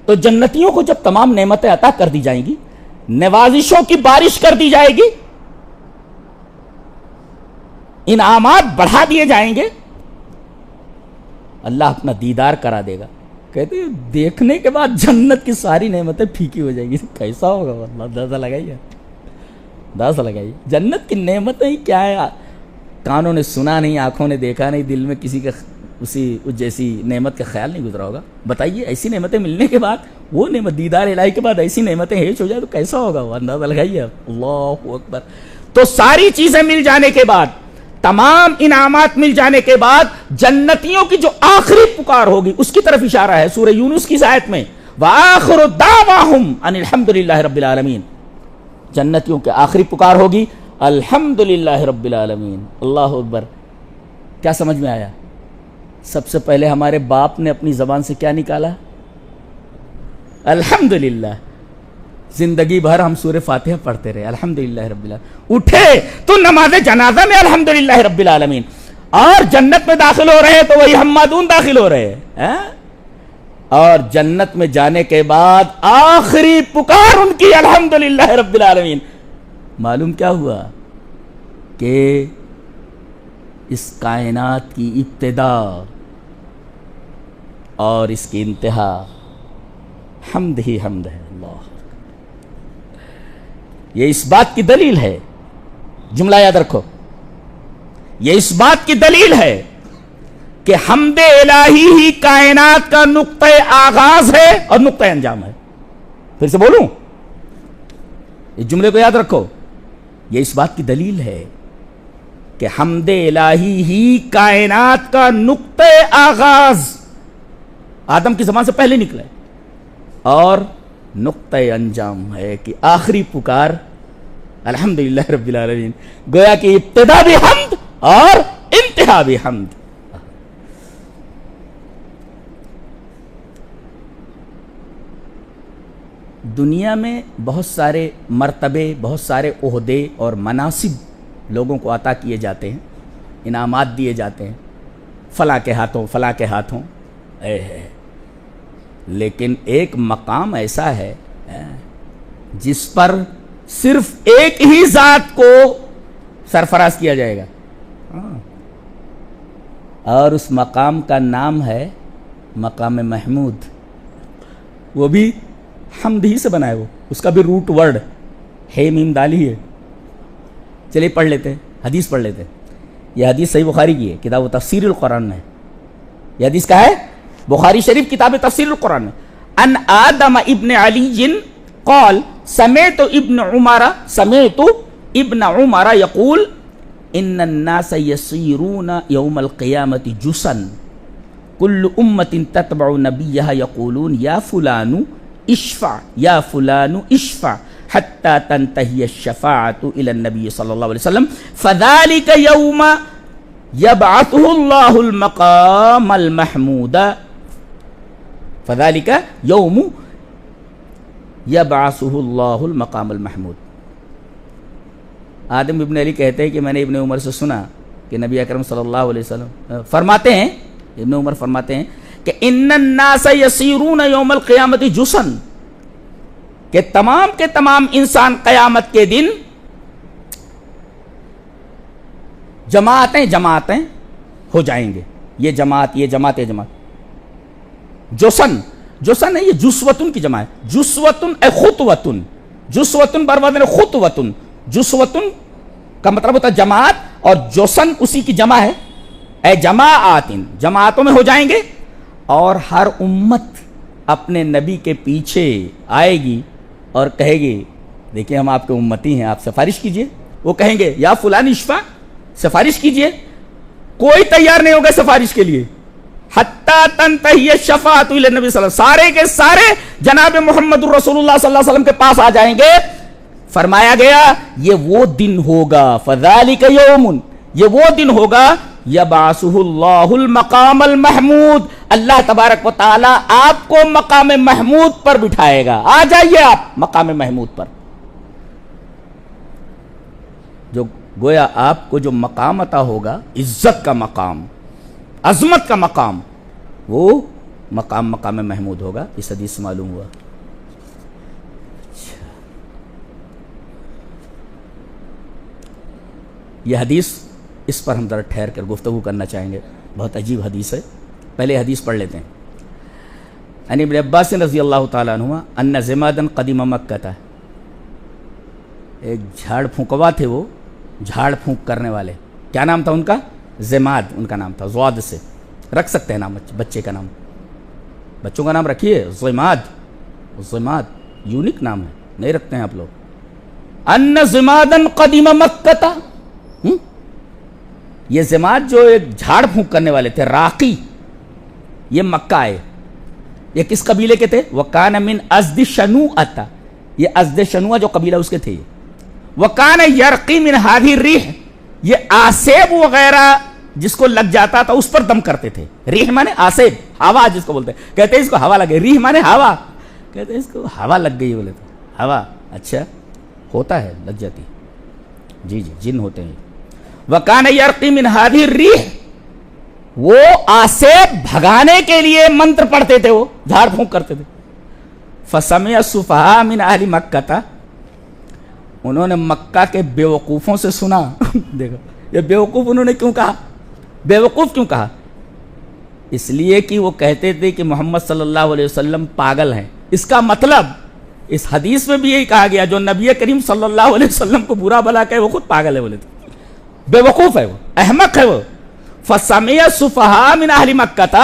تو جنتیوں کو جب تمام نعمتیں عطا کر دی جائیں گی، نوازشوں کی بارش کر دی جائے گی، انعامات بڑھا دیے جائیں گے، اللہ اپنا دیدار کرا دے گا. کہتے ہیں دیکھنے کے بعد جنت کی ساری نعمتیں پھیکی ہو جائیں گی. کیسا ہوگا واللہ؟ اندازہ لگائیے، اندازہ لگائیے. جنت کی نعمتیں ہی کیا ہے؟ کانوں نے سنا نہیں، آنکھوں نے دیکھا نہیں، دل میں کسی کا اسی جیسی نعمت کا خیال نہیں گزرا ہوگا. بتائیے ایسی نعمتیں ملنے کے بعد، وہ نعمت دیدار الہی کے بعد ایسی نعمتیں ہیچ ہو جائے تو کیسا ہوگا وہ؟ اندازہ لگائیے. اللہ اکبر. تو ساری چیزیں مل جانے کے بعد، تمام انعامات مل جانے کے بعد، جنتیوں کی جو آخری پکار ہوگی اس کی طرف اشارہ ہے سورہ یونس کی آیت میں. وآخر دعواہم ان الحمدللہ رب العالمین. جنتیوں کی آخری پکار ہوگی الحمدللہ رب العالمین. اللہ اکبر. کیا سمجھ میں آیا؟ سب سے پہلے ہمارے باپ نے اپنی زبان سے کیا نکالا؟ الحمدللہ. زندگی بھر ہم سورہ فاتحہ پڑھتے رہے الحمدللہ رب العالمین. اٹھے تو نماز جنازہ میں الحمدللہ رب العالمین. اور جنت میں داخل ہو رہے ہیں تو وہی حمادون داخل ہو رہے ہیں. اور جنت میں جانے کے بعد آخری پکار ان کی الحمدللہ رب العالمین. معلوم کیا ہوا؟ کہ اس کائنات کی ابتدا اور اس کی انتہا حمد ہی حمد ہے. اللہ، یہ اس بات کی دلیل ہے، جملہ یاد رکھو، یہ اس بات کی دلیل ہے کہ حمد الہی ہی کائنات کا نقطہ آغاز ہے اور نقطہ انجام ہے. پھر سے بولوں، اس جملے کو یاد رکھو، یہ اس بات کی دلیل ہے کہ حمد الہی ہی کائنات کا نقطہ آغاز آدم کی زبان سے پہلے نکلا ہے اور نقطہ انجام ہے کہ آخری پکار الحمدللہ رب العالمین. گویا کہ ابتدا بھی حمد اور انتہا بھی حمد. دنیا میں بہت سارے مرتبے، بہت سارے عہدے اور مناصب لوگوں کو عطا کیے جاتے ہیں، انعامات دیے جاتے ہیں، فلاں کے ہاتھوں فلاں کے ہاتھوں. لیکن ایک مقام ایسا ہے جس پر صرف ایک ہی ذات کو سرفراز کیا جائے گا، اور اس مقام کا نام ہے مقام محمود. وہ بھی حمد ہی سے بنا ہے. وہ اس کا بھی روٹ ورڈ ہے میم دال ہی ہے. چلیے پڑھ لیتے ہیں، حدیث پڑھ لیتے ہیں. یہ حدیث صحیح بخاری کی ہے، کتاب تفسیر القرآن میں. یہ حدیث کا ہے بخاری شریف کتاب تفسیر القرآن میں. ان آدم ابن علی قال سمعت ابن عمر يقول ان الناس يصيرون يوم القيامة جسا كل امة تتبع نبيها يقولون يا فلان اشفع يا فلان اشفع حتى تنتهي الشفاعة الى النبي صلى الله عليه وسلم فذلك يوم يبعثه الله المقام المحمود. فذلك يوم یبعثہ اللہ المقام المحمود. آدم ابن علی کہتے ہیں کہ میں نے ابن عمر سے سنا کہ نبی اکرم صلی اللہ علیہ وسلم فرماتے ہیں، ابن عمر فرماتے ہیں کہ ان الناس یسیرون یوم القیامت جسن، کہ تمام کے تمام انسان قیامت کے دن جماعتیں ہو جائیں گے. یہ جماعت، یہ جماعت، یہ جماعت. جسن ہے، یہ جسوتن کی جمع ہے. جسوتن اے خطوتن، جسوتن برابر خطوتن. جسوتن کا مطلب ہوتا ہے جماعت، اور جسن اسی کی جمع ہے. اے جماعاتن، جماعتوں میں ہو جائیں گے. اور ہر امت اپنے نبی کے پیچھے آئے گی اور کہے گی دیکھیں ہم آپ کے امتی ہیں، آپ سفارش کیجئے. وہ کہیں گے یا فلان اشفع، سفارش کیجئے. کوئی تیار نہیں ہوگا سفارش کے لیے. حتی تنتہی الشفاعۃ الی النبی صلی اللہ علیہ وسلم، سارے کے سارے جناب محمد رسول اللہ صلی اللہ علیہ وسلم کے پاس آ جائیں گے. فرمایا گیا یہ وہ دن ہوگا، فذالک یوم، یہ وہ دن ہوگا یبعثہ اللہ المقام المحمود، اللہ تبارک و تعالی آپ کو مقام محمود پر بٹھائے گا. آ جائیے آپ مقام محمود پر. جو گویا آپ کو جو مقام عطا ہوگا، عزت کا مقام، عظمت کا مقام، وہ مقام محمود ہوگا. اس حدیث سے معلوم ہوا. یہ حدیث، اس پر ہم ذرا ٹھہر کر گفتگو کرنا چاہیں گے. بہت عجیب حدیث ہے. پہلے حدیث پڑھ لیتے ہیں. ان ابن عباس رضی اللہ تعالیٰ عنہ ان زمادا قدیم مکہ تھا. ایک جھاڑ پھونکوا تھے، وہ جھاڑ پھونک کرنے والے. کیا نام تھا ان کا؟ زماد ان کا نام تھا. زواد سے رکھ سکتے ہیں نام، بچے کا نام، بچوں کا نام رکھیے زماد. زماد یونیک نام ہے، نہیں رکھتے ہیں آپ لوگ. ان زمادا قدیم مکہ تھا. یہ زماد جو ایک جھاڑ پھونک کرنے والے تھے، راقی، یہ مکہ آئے. یہ کس قبیلے کے تھے؟ وَكَانَ مِنْ أَزْدِ شَنُوءَةَ، یہ ازد شنوء جو قبیلہ اس کے تھے. وَكَانَ يَرْقِي مِنْ هَذِهِ الرِّيحِ، یہ آسیب وغیرہ جس کو لگ جاتا تھا اس پر دم کرتے تھے. ریح مانے آسیب، ہوا جس کو بولتے ہیں. کہتے ہیں اس کو ہوا لگے. ریح مانے ہوا، کہتے ہیں اس کو ہوا لگ گئی. بولے تو ہوا، اچھا ہوتا ہے، لگ جاتی. جی جن ہوتے ہیں. وَكَانَ يَرْقِي مِنْ هَذِهِ الرِّيحِ، وہ آسیب بھگانے کے لیے منتر پڑھتے تھے، وہ جھاڑ پھونک کرتے تھے. فَسَمِعَ السُّفَهَاءُ مِنْ أَهْلِ مَكَّةَ، انہوں نے مکہ کے بیوقوفوں سے سنا. دیکھو یہ بیوقوف انہوں نے کیوں کہا؟ بیوقوف کیوں کہا؟ اس لیے کہ وہ کہتے تھے کہ محمد صلی اللہ علیہ وسلم پاگل ہیں. اس کا مطلب اس حدیث میں بھی یہی کہا گیا، جو نبی کریم صلی اللہ علیہ وسلم کو برا بھلا کہے وہ خود پاگل ہے. بولے تو بیوقوف ہے، وہ احمق ہے. وہ فَسَمِعَ السُّفَهَاءُ مِنْ أَهْلِ مَكَّةَ،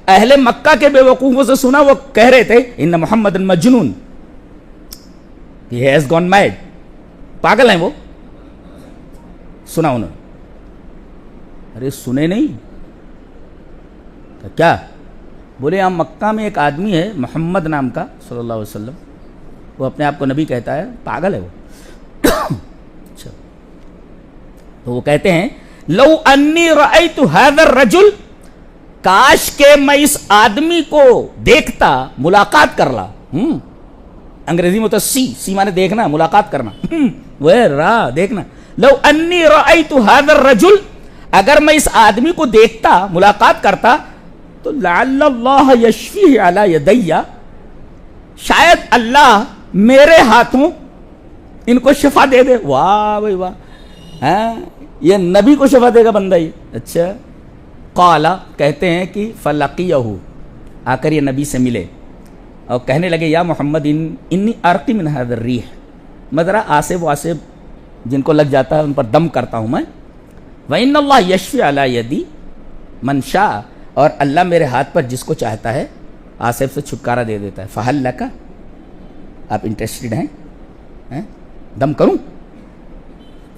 اہل مکہ کے بیوقوفوں سے سنا. وہ کہہ رہے تھے ان محمد مجنون، he has gone mad، پاگل ہیں وہ. سنا انہوں نے. ارے سنے نہیں کیا؟ بولے یہاں مکہ میں ایک آدمی ہے محمد نام کا صلی اللہ علیہ وسلم، وہ اپنے آپ کو نبی کہتا ہے، پاگل ہے وہ. اچھا تو وہ کہتے ہیں لو انی رأیت هذا الرجل، کاش کہ میں اس آدمی کو دیکھتا، ملاقات کر لا. انگریزی میں تو سی مانے دیکھنا، ملاقات کرنا، وہ راہ دیکھنا. لو انی رأیت هذا الرجل، اگر میں اس آدمی کو دیکھتا، ملاقات کرتا، تو لعل اللہ یشفیہ علی یدی، شاید اللہ میرے ہاتھوں ان کو شفا دے دے. واہ بھائی واہ، ہاں یہ نبی کو شفا دے گا بندہ ہی. اچھا قال، کہتے ہیں کہ فلقیہ، آ کر یہ نبی سے ملے اور کہنے لگے یا محمد انی ارقی من هذا الريح، میں ذرا آسیب واسیب جن کو لگ جاتا ہے ان پر دم کرتا ہوں میں. وَإِنَّ اللَّهَ يَشْفِي عَلَى يَدِي مَنْ شَاءَ، اور اللہ میرے ہاتھ پر جس کو چاہتا ہے آسیب سے چھٹکارا دے دیتا ہے. فَهَلْ لَكَ، آپ انٹرسٹڈ ہیں دم کروں؟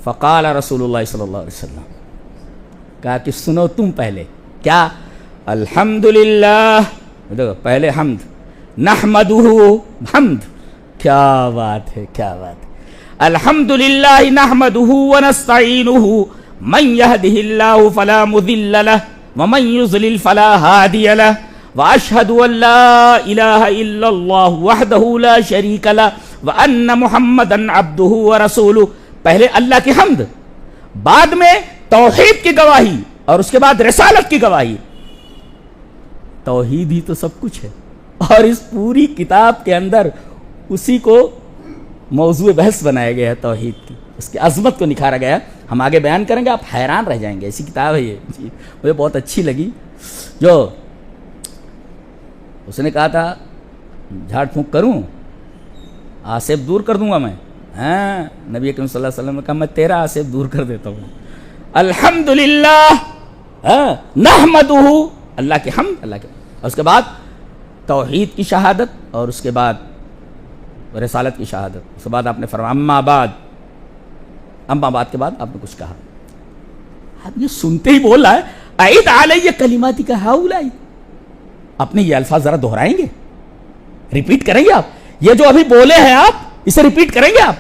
فقال رسول اللہ صلی اللہ علیہ وسلم، کہا کہ سنو تم پہلے کیا؟ الحمدللہ، پہلے حمد، نحمدہ، حمد، کیا بات ہے کیا بات ہے. الحمدللہ نحمدہ ونستعینہ، من یہدہ اللہ فلا مضل لہ ومن یضلل فلا ہادی لہ، واشهد ان لا الہ الا اللہ وحدہ لا شریک لہ وان محمدا عبدہ ورسولہ. پہلے اللہ کی حمد، بعد میں توحید کی گواہی، اور اس کے بعد رسالت کی گواہی. توحید ہی تو سب کچھ ہے، اور اس پوری کتاب کے اندر اسی کو موضوع بحث بنایا گیا ہے، توحید کی، اس کی عظمت کو نکھارا گیا. ہم آگے بیان کریں گے، آپ حیران رہ جائیں گے. ایسی کتاب ہے یہ، جی مجھے بہت اچھی لگی. جو اس نے کہا تھا جھاڑ پھونک کروں، آصف دور کر دوں گا میں. ہاں، نبی اکرم صلی اللہ علیہ وسلم نے کہا میں تیرا آصف دور کر دیتا ہوں. الحمدللہ نحمدہ، اللہ کی حمد، اللہ کے، اور اس کے بعد توحید کی شہادت، اور اس کے بعد رسالت کی شہادت. اس کے بعد آپ نے فرمایا اما بعد کے بعد آپ نے کچھ کہا. اب یہ سنتے ہی بول رہا ہے اعید علیہ کلماتی کا ہؤلاء. اپنے یہ الفاظ ذرا دہرائیں گے، ریپیٹ کریں گے آپ. یہ جو ابھی بولے ہیں آپ اسے ریپیٹ کریں گے آپ.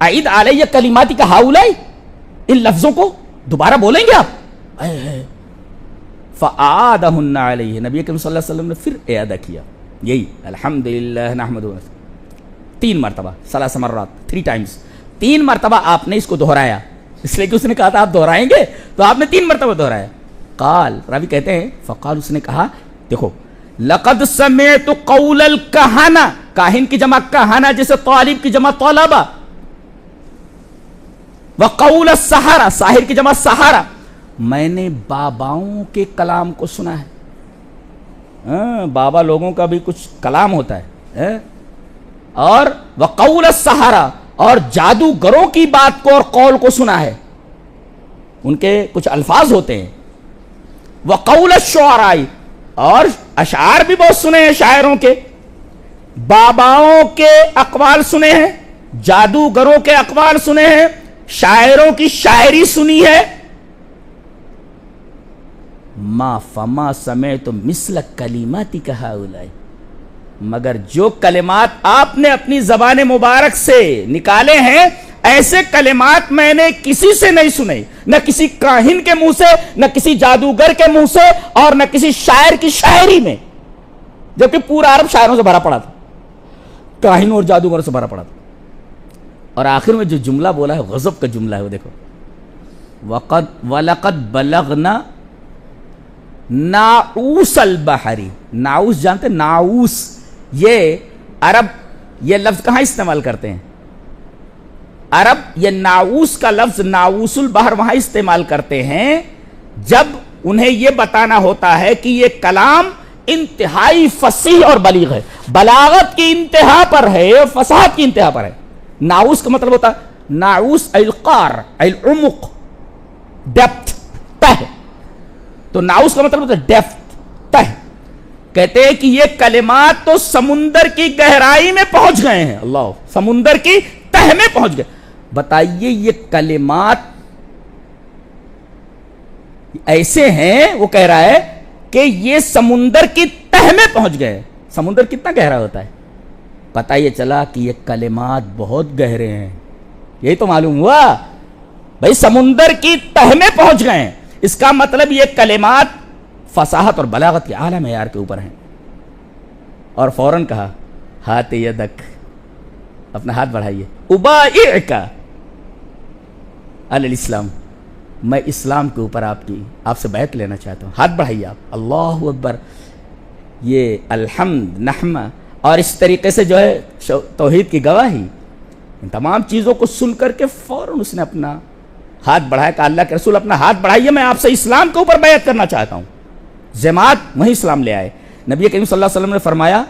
اعید علیہ کلماتی کا ہؤلاء، ان لفظوں کو دوبارہ بولیں گے آپ. فاعادہن علیہ، نبی کریم صلی اللہ علیہ وسلم نے پھر اعادہ کیا. یہی الحمدللہ نحمدہ 3 مرتبہ، 3 مرات، 3 ٹائمز. 3 مرتبہ آپ نے اس کو دہرایا، اس لیے کہ اس نے کہا تھا آپ دہرائیں گے، تو آپ نے 3 مرتبہ دہرایا. قال، راوی کہتے ہیں فقال، اس نے کہا دیکھو لقد سمعت قول الکہنہ، کاہن کی جمع کہنہ جیسے طالب کی جمع طلبہ، وقول السحرہ، ساحر کی جمع سحرہ. میں نے باباؤں کے کلام کو سنا ہے. بابا لوگوں کا بھی کچھ کلام ہوتا ہے. اور وقول السحرہ، اور جادوگروں کی بات کو اور قول کو سنا ہے، ان کے کچھ الفاظ ہوتے ہیں. وقول الشعراء، اور اشعار بھی بہت سنے ہیں شاعروں کے. باباؤں کے اقوال سنے ہیں، جادوگروں کے اقوال سنے ہیں، شاعروں کی شاعری سنی ہے. ما فما سمعت مثل کلماتک ہؤلاء، مگر جو کلمات آپ نے اپنی زبان مبارک سے نکالے ہیں، ایسے کلمات میں نے کسی سے نہیں سنے، نہ کسی کاہن کے منہ سے، نہ کسی جادوگر کے منہ سے، اور نہ کسی شاعر کی شاعری میں. جبکہ پورا عرب شاعروں سے بھرا پڑا تھا، کاہنوں اور جادوگروں سے بھرا پڑا تھا. اور آخر میں جو جملہ بولا ہے غضب کا جملہ ہے، وہ دیکھو وَلَقَدْ بَلَغْنَا ناؤس البحری. ناؤس جانتے ہیں؟ ناؤس، یہ عرب یہ لفظ کہاں استعمال کرتے ہیں؟ عرب یہ ناؤس کا لفظ ناؤس البحر وہاں استعمال کرتے ہیں جب انہیں یہ بتانا ہوتا ہے کہ یہ کلام انتہائی فصیح اور بلیغ ہے، بلاغت کی انتہا پر ہے، فصاحت کی انتہا پر ہے. ناؤس کا مطلب ہوتا ہے ناؤس القار، العمق، ڈیپتھ، تہ. تو ناؤس کا مطلب ہوتا ہے ڈیپتھ، تہ. کہتے ہیں کہ یہ کلمات تو سمندر کی گہرائی میں پہنچ گئے ہیں. اللہ، سمندر کی تہ میں پہنچ گئے. بتائیے یہ کلمات ایسے ہیں، وہ کہہ رہا ہے کہ یہ سمندر کی تہ میں پہنچ گئے. سمندر کتنا گہرا ہوتا ہے؟ پتہ یہ چلا کہ یہ کلمات بہت گہرے ہیں. یہی تو معلوم ہوا بھائی، سمندر کی تہ میں پہنچ گئے ہیں. اس کا مطلب یہ کلمات فصاحت اور بلاغت کے اعلیٰ معیار کے اوپر ہیں. اور فوراً کہا ہاتھ یدک، اپنا ہاتھ بڑھائیے، ابائعک علی الاسلام، میں اسلام کے اوپر آپ سے بیعت لینا چاہتا ہوں. ہاتھ بڑھائیے آپ. اللہ اکبر. یہ الحمد، نحمہ، اور اس طریقے سے جو ہے توحید کی گواہی، ان تمام چیزوں کو سن کر کے فوراً اس نے اپنا ہاتھ بڑھایا کہ اللہ کے رسول اپنا ہاتھ بڑھائیے، میں آپ سے اسلام کے اوپر بیعت کرنا چاہتا ہوں. جماعت وہیں اسلام لے آئے. نبی کریم صلی اللہ علیہ وسلم نے فرمایا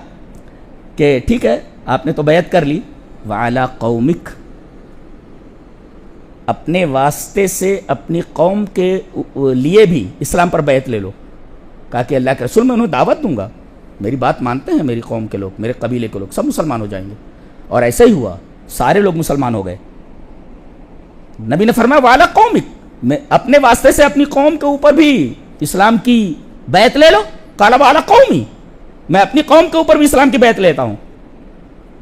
کہ ٹھیک ہے آپ نے تو بیعت کر لی، وعلی قومک، اپنے واسطے سے اپنی قوم کے لیے بھی اسلام پر بیعت لے لو. کہا کہ اللہ کے رسول میں انہیں دعوت دوں گا، میری بات مانتے ہیں میری قوم کے لوگ، میرے قبیلے کے لوگ سب مسلمان ہو جائیں گے. اور ایسا ہی ہوا، سارے لوگ مسلمان ہو گئے. نبی نے فرمایا وعلی قومک، میں اپنے واسطے سے اپنی قوم کے اوپر بھی اسلام کی بیعت لے لو. قال وعلی قومی، میں اپنی قوم کے اوپر بھی اسلام کی بیعت لیتا ہوں.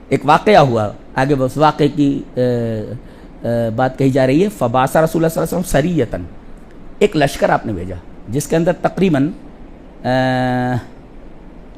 ایک واقعہ ہوا، آگے اس واقعے کی بات کہی جا رہی ہے. فبعث رسول اللہ صلی اللہ علیہ وسلم سریۃ، ایک لشکر آپ نے بھیجا جس کے اندر تقریباً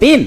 3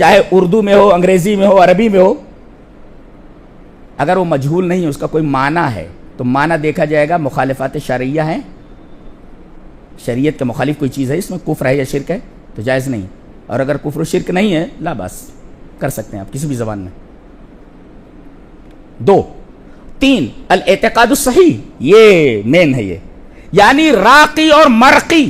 چاہے اردو میں ہو، انگریزی میں ہو، عربی میں ہو، اگر وہ مجہول نہیں ہے، اس کا کوئی معنی ہے تو معنی دیکھا جائے گا مخالفات شرعیہ ہیں، شریعت کے مخالف کوئی چیز ہے، اس میں کفر ہے یا شرک ہے تو جائز نہیں، اور اگر کفر و شرک نہیں ہے لا بس کر سکتے ہیں آپ کسی بھی زبان میں۔ 2 3 الاعتقاد الصحیح، یہ مین ہے، یہ یعنی راقی اور مرقی،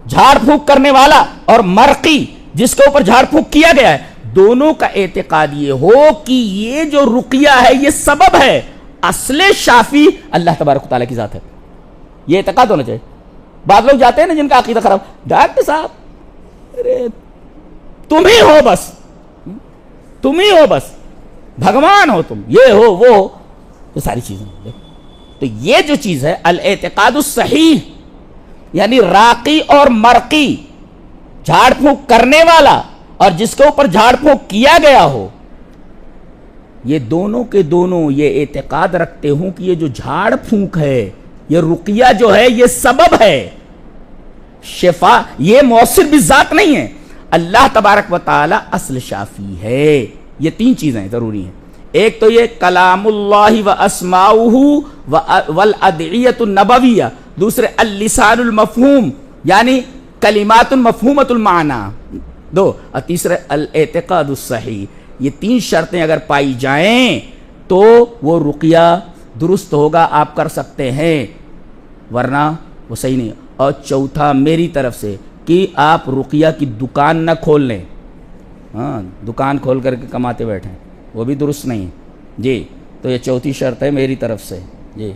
جھاڑ پھونک کرنے والا اور مرقی جس کے اوپر جھاڑ پھونک کیا گیا ہے، دونوں کا اعتقاد یہ ہو کہ یہ جو رقیہ ہے یہ سبب ہے، اصل شافی اللہ تبارک و تعالیٰ کی ذات ہے، یہ اعتقاد ہونا چاہیے۔ بعض لوگ جاتے ہیں نا جن کا عقیدہ خراب، ڈاکٹر صاحب ارے تم ہی ہو بس، تم ہی ہو بس، بھگوان ہو تم، یہ ہو وہ ہو، تو ساری چیزیں۔ تو یہ جو چیز ہے الاعتقاد الصحیح، یعنی راقی اور مرقی، جھاڑ پھونک کرنے والا اور جس کے اوپر جھاڑ پھونک کیا گیا ہو، یہ دونوں کے دونوں یہ اعتقاد رکھتے ہوں کہ یہ جو جھاڑ پھونک ہے، یہ رقیہ جو ہے یہ سبب ہے، شفا یہ مؤثر بالذات نہیں ہے، اللہ تبارک و تعالی اصل شافی ہے۔ یہ 3 چیزیں ضروری ہیں، ایک تو یہ کلام اللہ و اسماؤہ والادعیۃ النبویہ، دوسرے اللسان المفہوم یعنی کلمات مفہومۃ المعنی، 2 اور تیسرے الاعتقاد الصحیح۔ یہ 3 شرطیں اگر پائی جائیں تو وہ رقیہ درست ہوگا، آپ کر سکتے ہیں، ورنہ وہ صحیح نہیں۔ اور چوتھا میری طرف سے کہ آپ رقیہ کی دکان نہ کھول لیں، ہاں دکان کھول کر کے کماتے بیٹھیں، وہ بھی درست نہیں جی۔ تو یہ چوتھی شرط ہے میری طرف سے جی،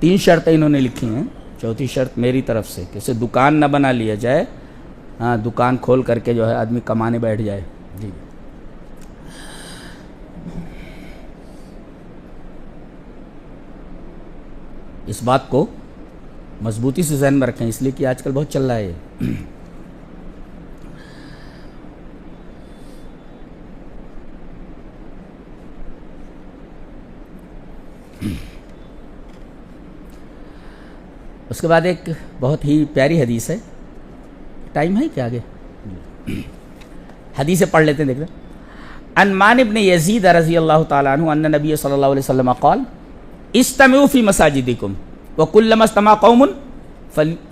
3 شرطیں انہوں نے لکھی ہیں، چوتھی شرط میری طرف سے کہ اسے دکان نہ بنا لیا جائے، ہاں دکان کھول کر کے جو ہے آدمی کمانے بیٹھ جائے جی۔ اس بات کو مضبوطی سے ذہن میں رکھیں، اس لیے کہ آج کل بہت چل رہا ہے یہ۔ اس کے بعد ایک بہت ہی پیاری حدیث ہے، ٹائم ہے کیا آگے؟ حدیث پڑھ لیتے ہیں، دیکھ لیں۔ عن مان ابن یزید رضی اللہ تعالیٰ عنہ ان نبی صلی اللہ علیہ وسلم قال استمعوا فی مساجدکم وکلما استمع قوم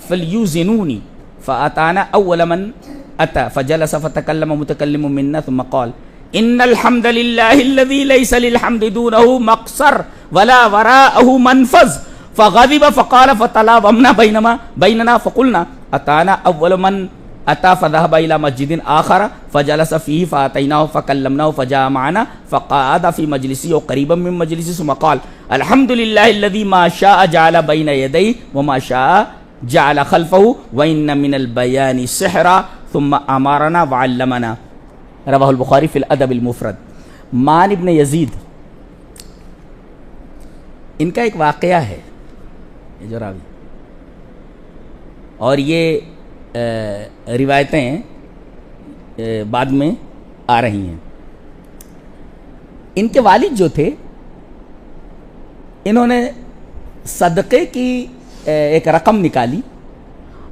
فلیوزنونی فاتانا اول من اتى فجلس فتکلم متکلم منا ثم قال ان الحمد للہ الذی لیس للحمد دونه مقصر ولا وراءه منفذ فغضب فقال فتلاومنا بيننا فقلنا اتانا اول من اتى فذهب الى مسجد اخر فجلس فيه فاتيناه فكلمناه فجاء معنا فقعد في مجلسه قريبا من مجلسه ثم قال الحمد لله الذي ما شاء جعل بين يديه وما شاء جعل خلفه وان من البيان سحرا ثم امرنا وعلمنا۔ رواه البخاری فی الادب المفرد۔ مان ابن یزید، ان کا ایک واقعہ ہے یہ جو راوی، اور یہ روایتیں بعد میں آ رہی ہیں۔ ان کے والد جو تھے انہوں نے صدقے کی ایک رقم نکالی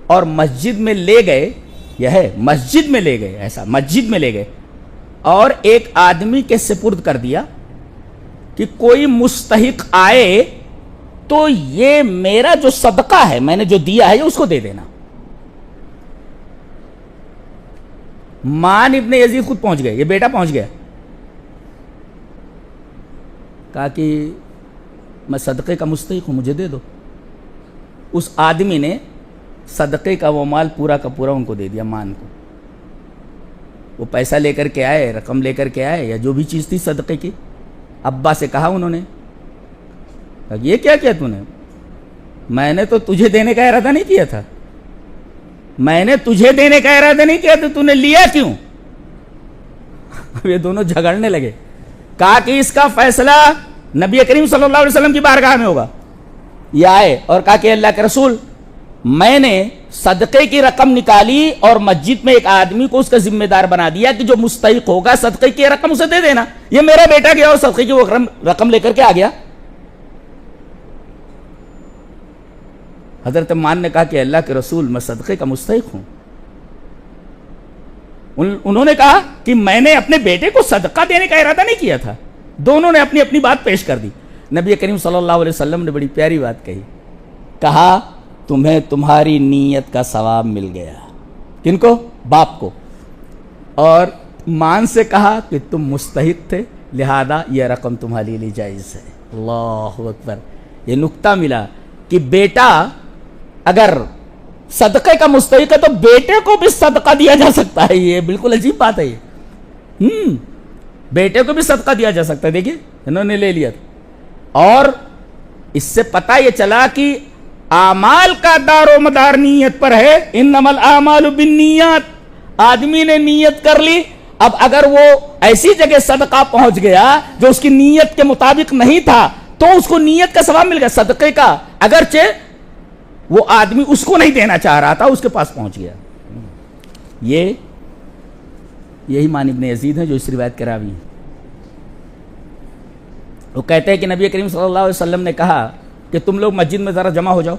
اور مسجد میں لے گئے، یہ ہے مسجد میں لے گئے، ایسا مسجد میں لے گئے اور ایک آدمی کے سپرد کر دیا کہ کوئی مستحق آئے تو یہ میرا جو صدقہ ہے میں نے جو دیا ہے یہ اس کو دے دینا۔ مان ابن یزید خود پہنچ گئے، یہ بیٹا پہنچ گیا، کہا کہ میں صدقے کا مستحق ہوں، مجھے دے دو۔ اس آدمی نے صدقے کا وہ مال پورا کا پورا ان کو دے دیا، مان کو۔ وہ پیسہ لے کر کے آئے، رقم لے کر کے آئے یا جو بھی چیز تھی صدقے کی، ابا سے کہا انہوں نے، کہا یہ کیا کیا تو نے؟ میں نے تو تجھے دینے کا ارادہ نہیں کیا تھا، میں نے تجھے دینے کا ارادہ نہیں کیا تو نے لیا کیوں؟ اب یہ دونوں جھگڑنے لگے، کہا کہ اس کا فیصلہ نبی کریم صلی اللہ علیہ وسلم کی بارگاہ میں ہوگا۔ یہ آئے اور کہا کہ اللہ کے رسول، میں نے صدقے کی رقم نکالی اور مسجد میں ایک آدمی کو اس کا ذمہ دار بنا دیا کہ جو مستحق ہوگا صدقے کی رقم اسے دے دینا۔ یہ میرا بیٹا گیا اور صدقے کی وہ رقم لے کر کے آ گیا۔ حضرت مان نے کہا کہ اللہ کے رسول، میں صدقے کا مستحق ہوں، انہوں نے کہا کہ میں نے اپنے بیٹے کو صدقہ دینے کا ارادہ نہیں کیا تھا. دونوں نے اپنی اپنی بات پیش کر دی. نبی کریم صلی اللہ علیہ وسلم نے بڑی پیاری بات کہی. کہا تمہیں تمہاری نیت کا ثواب مل گیا. کن کو؟ باپ کو. اور مان سے کہا کہ تم مستحق تھے، لہذا یہ رقم تمہارے لیے جائز ہے. اللہ اکبر. یہ نکتہ ملا کہ بیٹا اگر صدقے کا مستحق ہے تو بیٹے کو بھی صدقہ دیا جا سکتا ہے. یہ بالکل عجیب بات ہے. یہ بیٹے کو بھی صدقہ دیا جا سکتا ہے. دیکھیے انہوں نے لے لیا. اور اس سے پتہ یہ چلا کہ اعمال کا دار و مدار نیت پر ہے. انما الاعمال بالنیات. آدمی نے نیت کر لی. اب اگر وہ ایسی جگہ صدقہ پہنچ گیا جو اس کی نیت کے مطابق نہیں تھا تو اس کو نیت کا ثواب مل گیا صدقے کا، اگرچہ وہ آدمی اس کو نہیں دینا چاہ رہا تھا، اس کے پاس پہنچ گیا. یہی معنی ابن یزید ہیں جو اس روایت کے راوی ہیں. وہ کہتے ہیں کہ نبی کریم صلی اللہ علیہ وسلم نے کہا کہ تم لوگ مسجد میں ذرا جمع ہو جاؤ.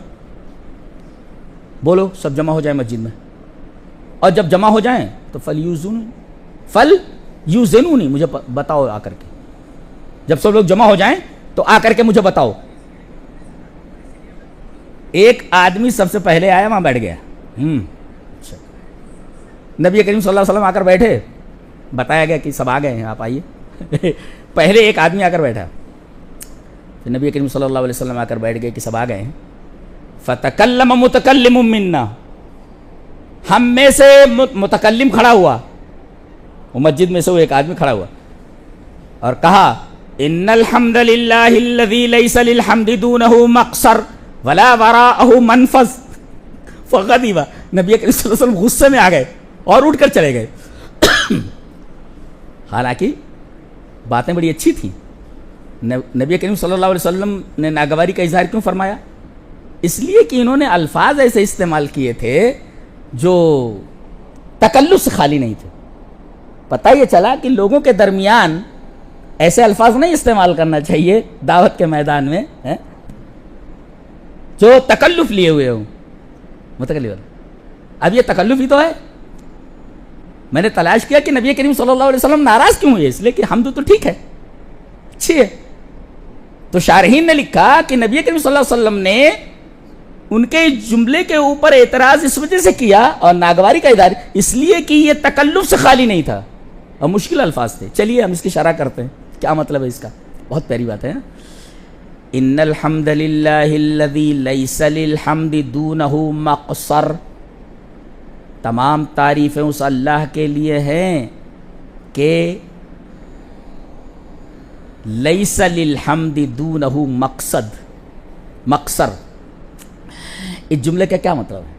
بولو سب جمع ہو جائیں مسجد میں. اور جب جمع ہو جائیں تو فلیوزنونی مجھے بتاؤ آ کر کے. جب سب لوگ جمع ہو جائیں تو آ کر کے مجھے بتاؤ. ایک آدمی سب سے پہلے آیا، وہاں بیٹھ گیا. نبی کریم صلی اللہ علیہ وسلم آ کر بیٹھے. بتایا گیا کہ سب آ گئے ہیں، آپ آئیے. پہلے ایک آدمی آ کر بیٹھا. پھر نبی کریم صلی اللہ علیہ وسلم آ کر بیٹھ گئے کہ سب آ گئے ہیں. فتکلم متکلم منا. ہم میں سے متکلم کھڑا ہوا. وہ مسجد میں سے وہ ایک آدمی کھڑا ہوا اور کہا ان الحمد للہ الذی لیس للحمد دونہ مقصر ولا وراءہ منفذ. فغضب. نبی کریم صلی اللہ علیہ وسلم غصے میں آ گئے اور اٹھ کر چلے گئے. حالانکہ باتیں بڑی اچھی تھیں. نبی کریم صلی اللہ علیہ وسلم نے ناگواری کا اظہار کیوں فرمایا؟ اس لیے کہ انہوں نے الفاظ ایسے استعمال کیے تھے جو تکلف سے خالی نہیں تھے. پتہ یہ چلا کہ لوگوں کے درمیان ایسے الفاظ نہیں استعمال کرنا چاہیے دعوت کے میدان میں جو تکلف لیے ہوئے ہوں. متکلف. اب یہ تکلف ہی تو ہے. میں نے تلاش کیا کہ نبی کریم صلی اللہ علیہ وسلم ناراض کیوں ہوئے. اس لیے کہ حمد تو ٹھیک ہے، اچھی ہے. تو شارحین نے لکھا کہ نبی کریم صلی اللہ علیہ وسلم نے ان کے جملے کے اوپر اعتراض اس وجہ سے کیا اور ناگواری کا اظہار اس لیے کہ یہ تکلف سے خالی نہیں تھا اور مشکل الفاظ تھے. چلیے ہم اس کی شرح کرتے ہیں. کیا مطلب ہے اس کا؟ بہت پیاری بات ہے. ان الحمد للہ الذی لیس للحمد دونہ مقصر. تمام تعریفیں اس اللہ کے لیے ہیں کہ لیس للحمد دونہ مقصر. اس جملے کا کیا مطلب ہے؟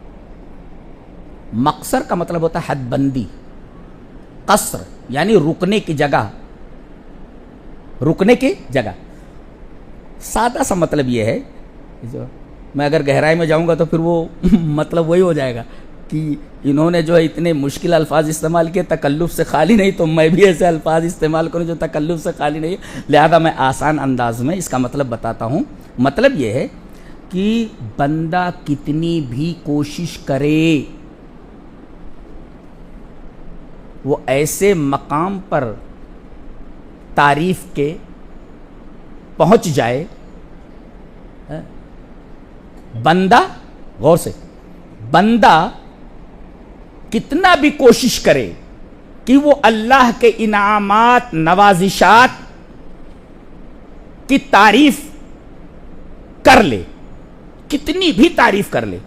مقصر کا مطلب ہوتا ہے حد بندی. قصر یعنی رکنے کی جگہ. رکنے کی جگہ. سادہ سا مطلب یہ ہے. میں اگر گہرائی میں جاؤں گا تو پھر وہ مطلب وہی ہو جائے گا کہ انہوں نے جو ہے اتنے مشکل الفاظ استعمال کیے تکلف سے خالی نہیں، تو میں بھی ایسے الفاظ استعمال کروں جو تکلف سے خالی نہیں. لہذا میں آسان انداز میں اس کا مطلب بتاتا ہوں. مطلب یہ ہے کہ بندہ کتنی بھی کوشش کرے وہ ایسے مقام پر تعریف کے پہنچ جائے. بندہ غور سے، بندہ کتنا بھی کوشش کرے کہ وہ اللہ کے انعامات نوازشات کی تعریف کر لے، کتنی بھی تعریف کر لے،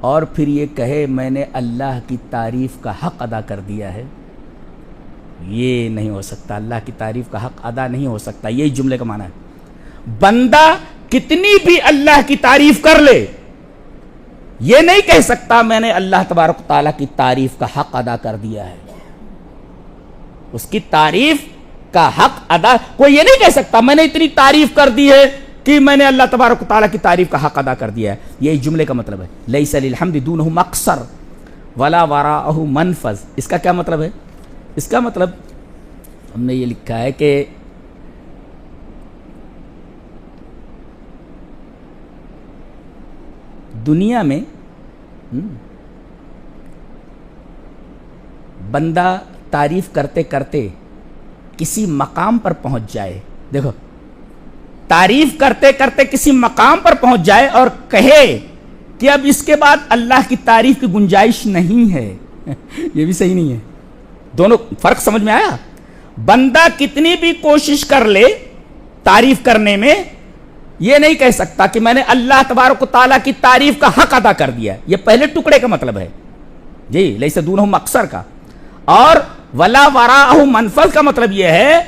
اور پھر یہ کہے میں نے اللہ کی تعریف کا حق ادا کر دیا ہے، یہ نہیں ہو سکتا. اللہ کی تعریف کا حق ادا نہیں ہو سکتا. یہی جملے کا معنی ہے. بندہ کتنی بھی اللہ کی تعریف کر لے یہ نہیں کہہ سکتا میں نے اللہ تبارک و تعالیٰ کی تعریف کا حق ادا کر دیا ہے. اس کی تعریف کا حق ادا کوئی یہ نہیں کہہ سکتا میں نے اتنی تعریف کر دی ہے کہ میں نے اللہ تبارک و تعالیٰ کی تعریف کا حق ادا کر دیا ہے. یہی جملے کا مطلب ہے. لیس للحمد دونہ مقصر ولا وراءہ منفذ. اس کا کیا مطلب ہے؟ اس کا مطلب ہم نے یہ لکھا ہے کہ بندہ تعریف کرتے کرتے کسی مقام پر پہنچ جائے، دیکھو تعریف کرتے کرتے کسی مقام پر پہنچ جائے اور کہے کہ اب اس کے بعد اللہ کی تعریف کی گنجائش نہیں ہے، یہ بھی صحیح نہیں ہے۔ دونوں فرق سمجھ میں آیا؟ بندہ کتنی بھی کوشش کر لے تعریف کرنے میں، یہ نہیں کہہ سکتا کہ میں نے اللہ تبارک و تعالیٰ کی تعریف کا حق ادا کر دیا، یہ پہلے ٹکڑے کا مطلب ہے جی، لیس دونہم اکثر کا۔ اور ولا وراءہ منفذ کا مطلب یہ ہے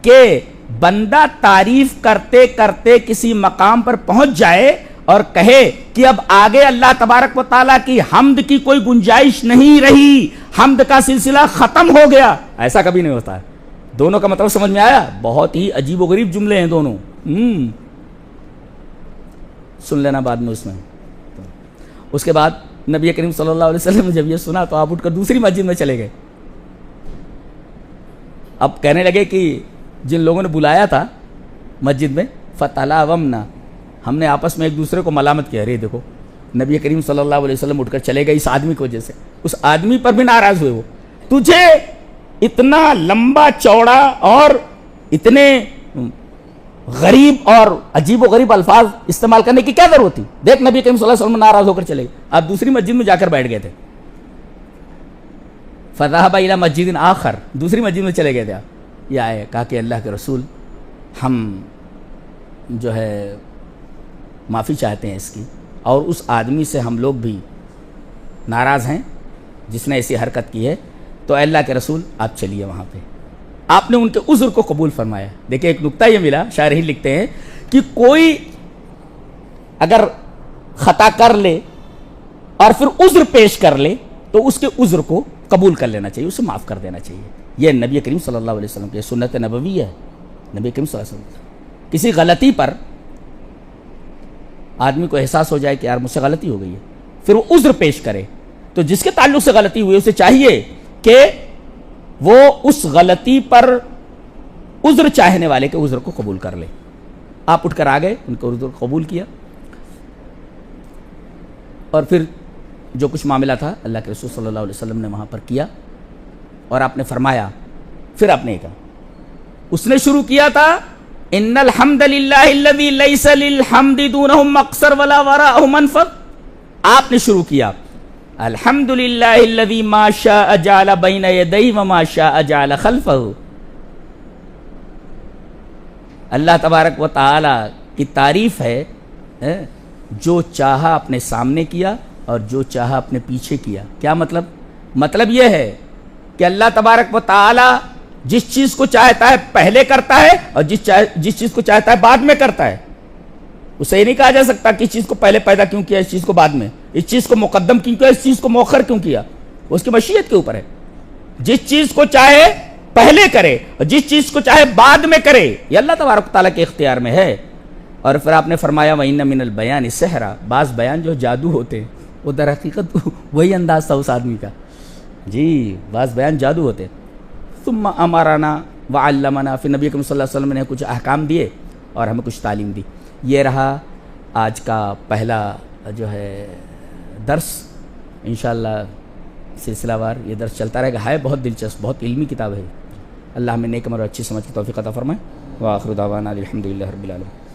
کہ بندہ تعریف کرتے کرتے کسی مقام پر پہنچ جائے اور کہے کہ اب آگے اللہ تبارک و تعالیٰ کی حمد کی کوئی گنجائش نہیں رہی، حمد کا سلسلہ ختم ہو گیا، ایسا کبھی نہیں ہوتا ہے۔ دونوں کا مطلب سمجھ میں آیا؟ بہت ہی عجیب و غریب جملے ہیں دونوں، سن لینا بعد میں۔ اس کے بعد نبی کریم صلی اللہ علیہ وسلم نے جب یہ سنا تو آپ اٹھ کر دوسری مسجد میں چلے گئے۔ اب کہنے لگے کہ جن لوگوں نے بلایا تھا مسجد میں فتلاومنا، ہم نے آپس میں ایک دوسرے کو ملامت کیا، ارے دیکھو نبی کریم صلی اللہ علیہ وسلم اٹھ کر چلے گئے اس آدمی کی وجہ سے، اس آدمی پر بھی ناراض ہوئے، وہ تجھے اتنا لمبا چوڑا اور اتنے غریب اور عجیب و غریب الفاظ استعمال کرنے کی کیا ضرورت تھی؟ دیکھ نبی کریم صلی اللہ علیہ وسلم ناراض ہو کر چلے گئے، آپ دوسری مسجد میں جا کر بیٹھ گئے تھے۔ فذهب الى مسجد آخر، دوسری مسجد میں چلے گئے تھے آپ، یہ آئے کہا کہ اللہ کے رسول ہم جو ہے معافی چاہتے ہیں اس کی، اور اس آدمی سے ہم لوگ بھی ناراض ہیں جس نے ایسی حرکت کی ہے، تو اللہ کے رسول آپ چلیے وہاں پہ۔ آپ نے ان کے عذر کو قبول فرمایا۔ دیکھیں ایک نکتہ یہ ملا، شارحین لکھتے ہیں کہ کوئی اگر خطا کر لے اور پھر عذر پیش کر لے تو اس کے عذر کو قبول کر لینا چاہیے، اسے معاف کر دینا چاہیے۔ یہ نبی کریم صلی اللہ علیہ وسلم کی سنت نبوی ہے۔ نبی کریم صلی اللہ علیہ وسلم کسی غلطی پر آدمی کو احساس ہو جائے کہ یار مجھ سے غلطی ہو گئی ہے، پھر وہ عذر پیش کرے، تو جس کے تعلق سے غلطی ہوئی اسے چاہیے کہ وہ اس غلطی پر عذر چاہنے والے کے عذر کو قبول کر لے۔ آپ اٹھ کر آ گئے، ان کو عذر قبول کیا، اور پھر جو کچھ معاملہ تھا اللہ کے رسول صلی اللہ علیہ وسلم نے وہاں پر کیا، اور آپ نے فرمایا، پھر آپ نے کہا، اس نے شروع کیا تھا ان الحمد للہ الذی لیس للحمد دونہ مقصر ولا وراءہ منفذ، آپ نے شروع کیا الحمد للہ الذی ما شاء جعل بین یدیہ وما شاء جعل خلفہ، اللہ تبارک و تعالی کی تعریف ہے جو چاہا اپنے سامنے کیا اور جو چاہا اپنے پیچھے کیا۔ کیا مطلب؟ مطلب یہ ہے کہ اللہ تبارک و تعالی جس چیز کو چاہتا ہے پہلے کرتا ہے اور جس چیز کو چاہتا ہے بعد میں کرتا ہے۔ اسے یہ نہیں کہا جا سکتا کہ اس چیز کو پہلے پیدا کیوں کیا، اس چیز کو بعد میں، اس چیز کو مقدم کیوں کیا، اس چیز کو مؤخر کیوں کیا، وہ اس کی مشیت کے اوپر ہے۔ جس چیز کو چاہے پہلے کرے اور جس چیز کو چاہے بعد میں کرے، یہ اللہ تبارک و تعالیٰ کے اختیار میں ہے۔ اور پھر آپ نے فرمایا وَإِنَّ مِنَ الْبَيَانِ سِحْرًا، بعض بیان جو جادو ہوتے ہیں، وہ در حقیقت وہی انداز تھا اس آدمی کا، جی بعض بیان جادو ہوتے ہیں۔ ثم امرنا وعلمنا، پھر نبی کریم صلی اللہ علیہ وسلم نے کچھ احکام دیے اور ہمیں کچھ تعلیم دی۔ یہ رہا آج کا پہلا جو ہے درس، انشاءاللہ سلسلہ وار یہ درس چلتا رہے گا۔ ہے بہت دلچسپ، بہت علمی کتاب ہے۔ اللہ ہمیں نیک عمل اور اچھی سمجھ کی توفیق عطا فرمائے۔ وآخر دعوانا الحمدللہ رب العالمین۔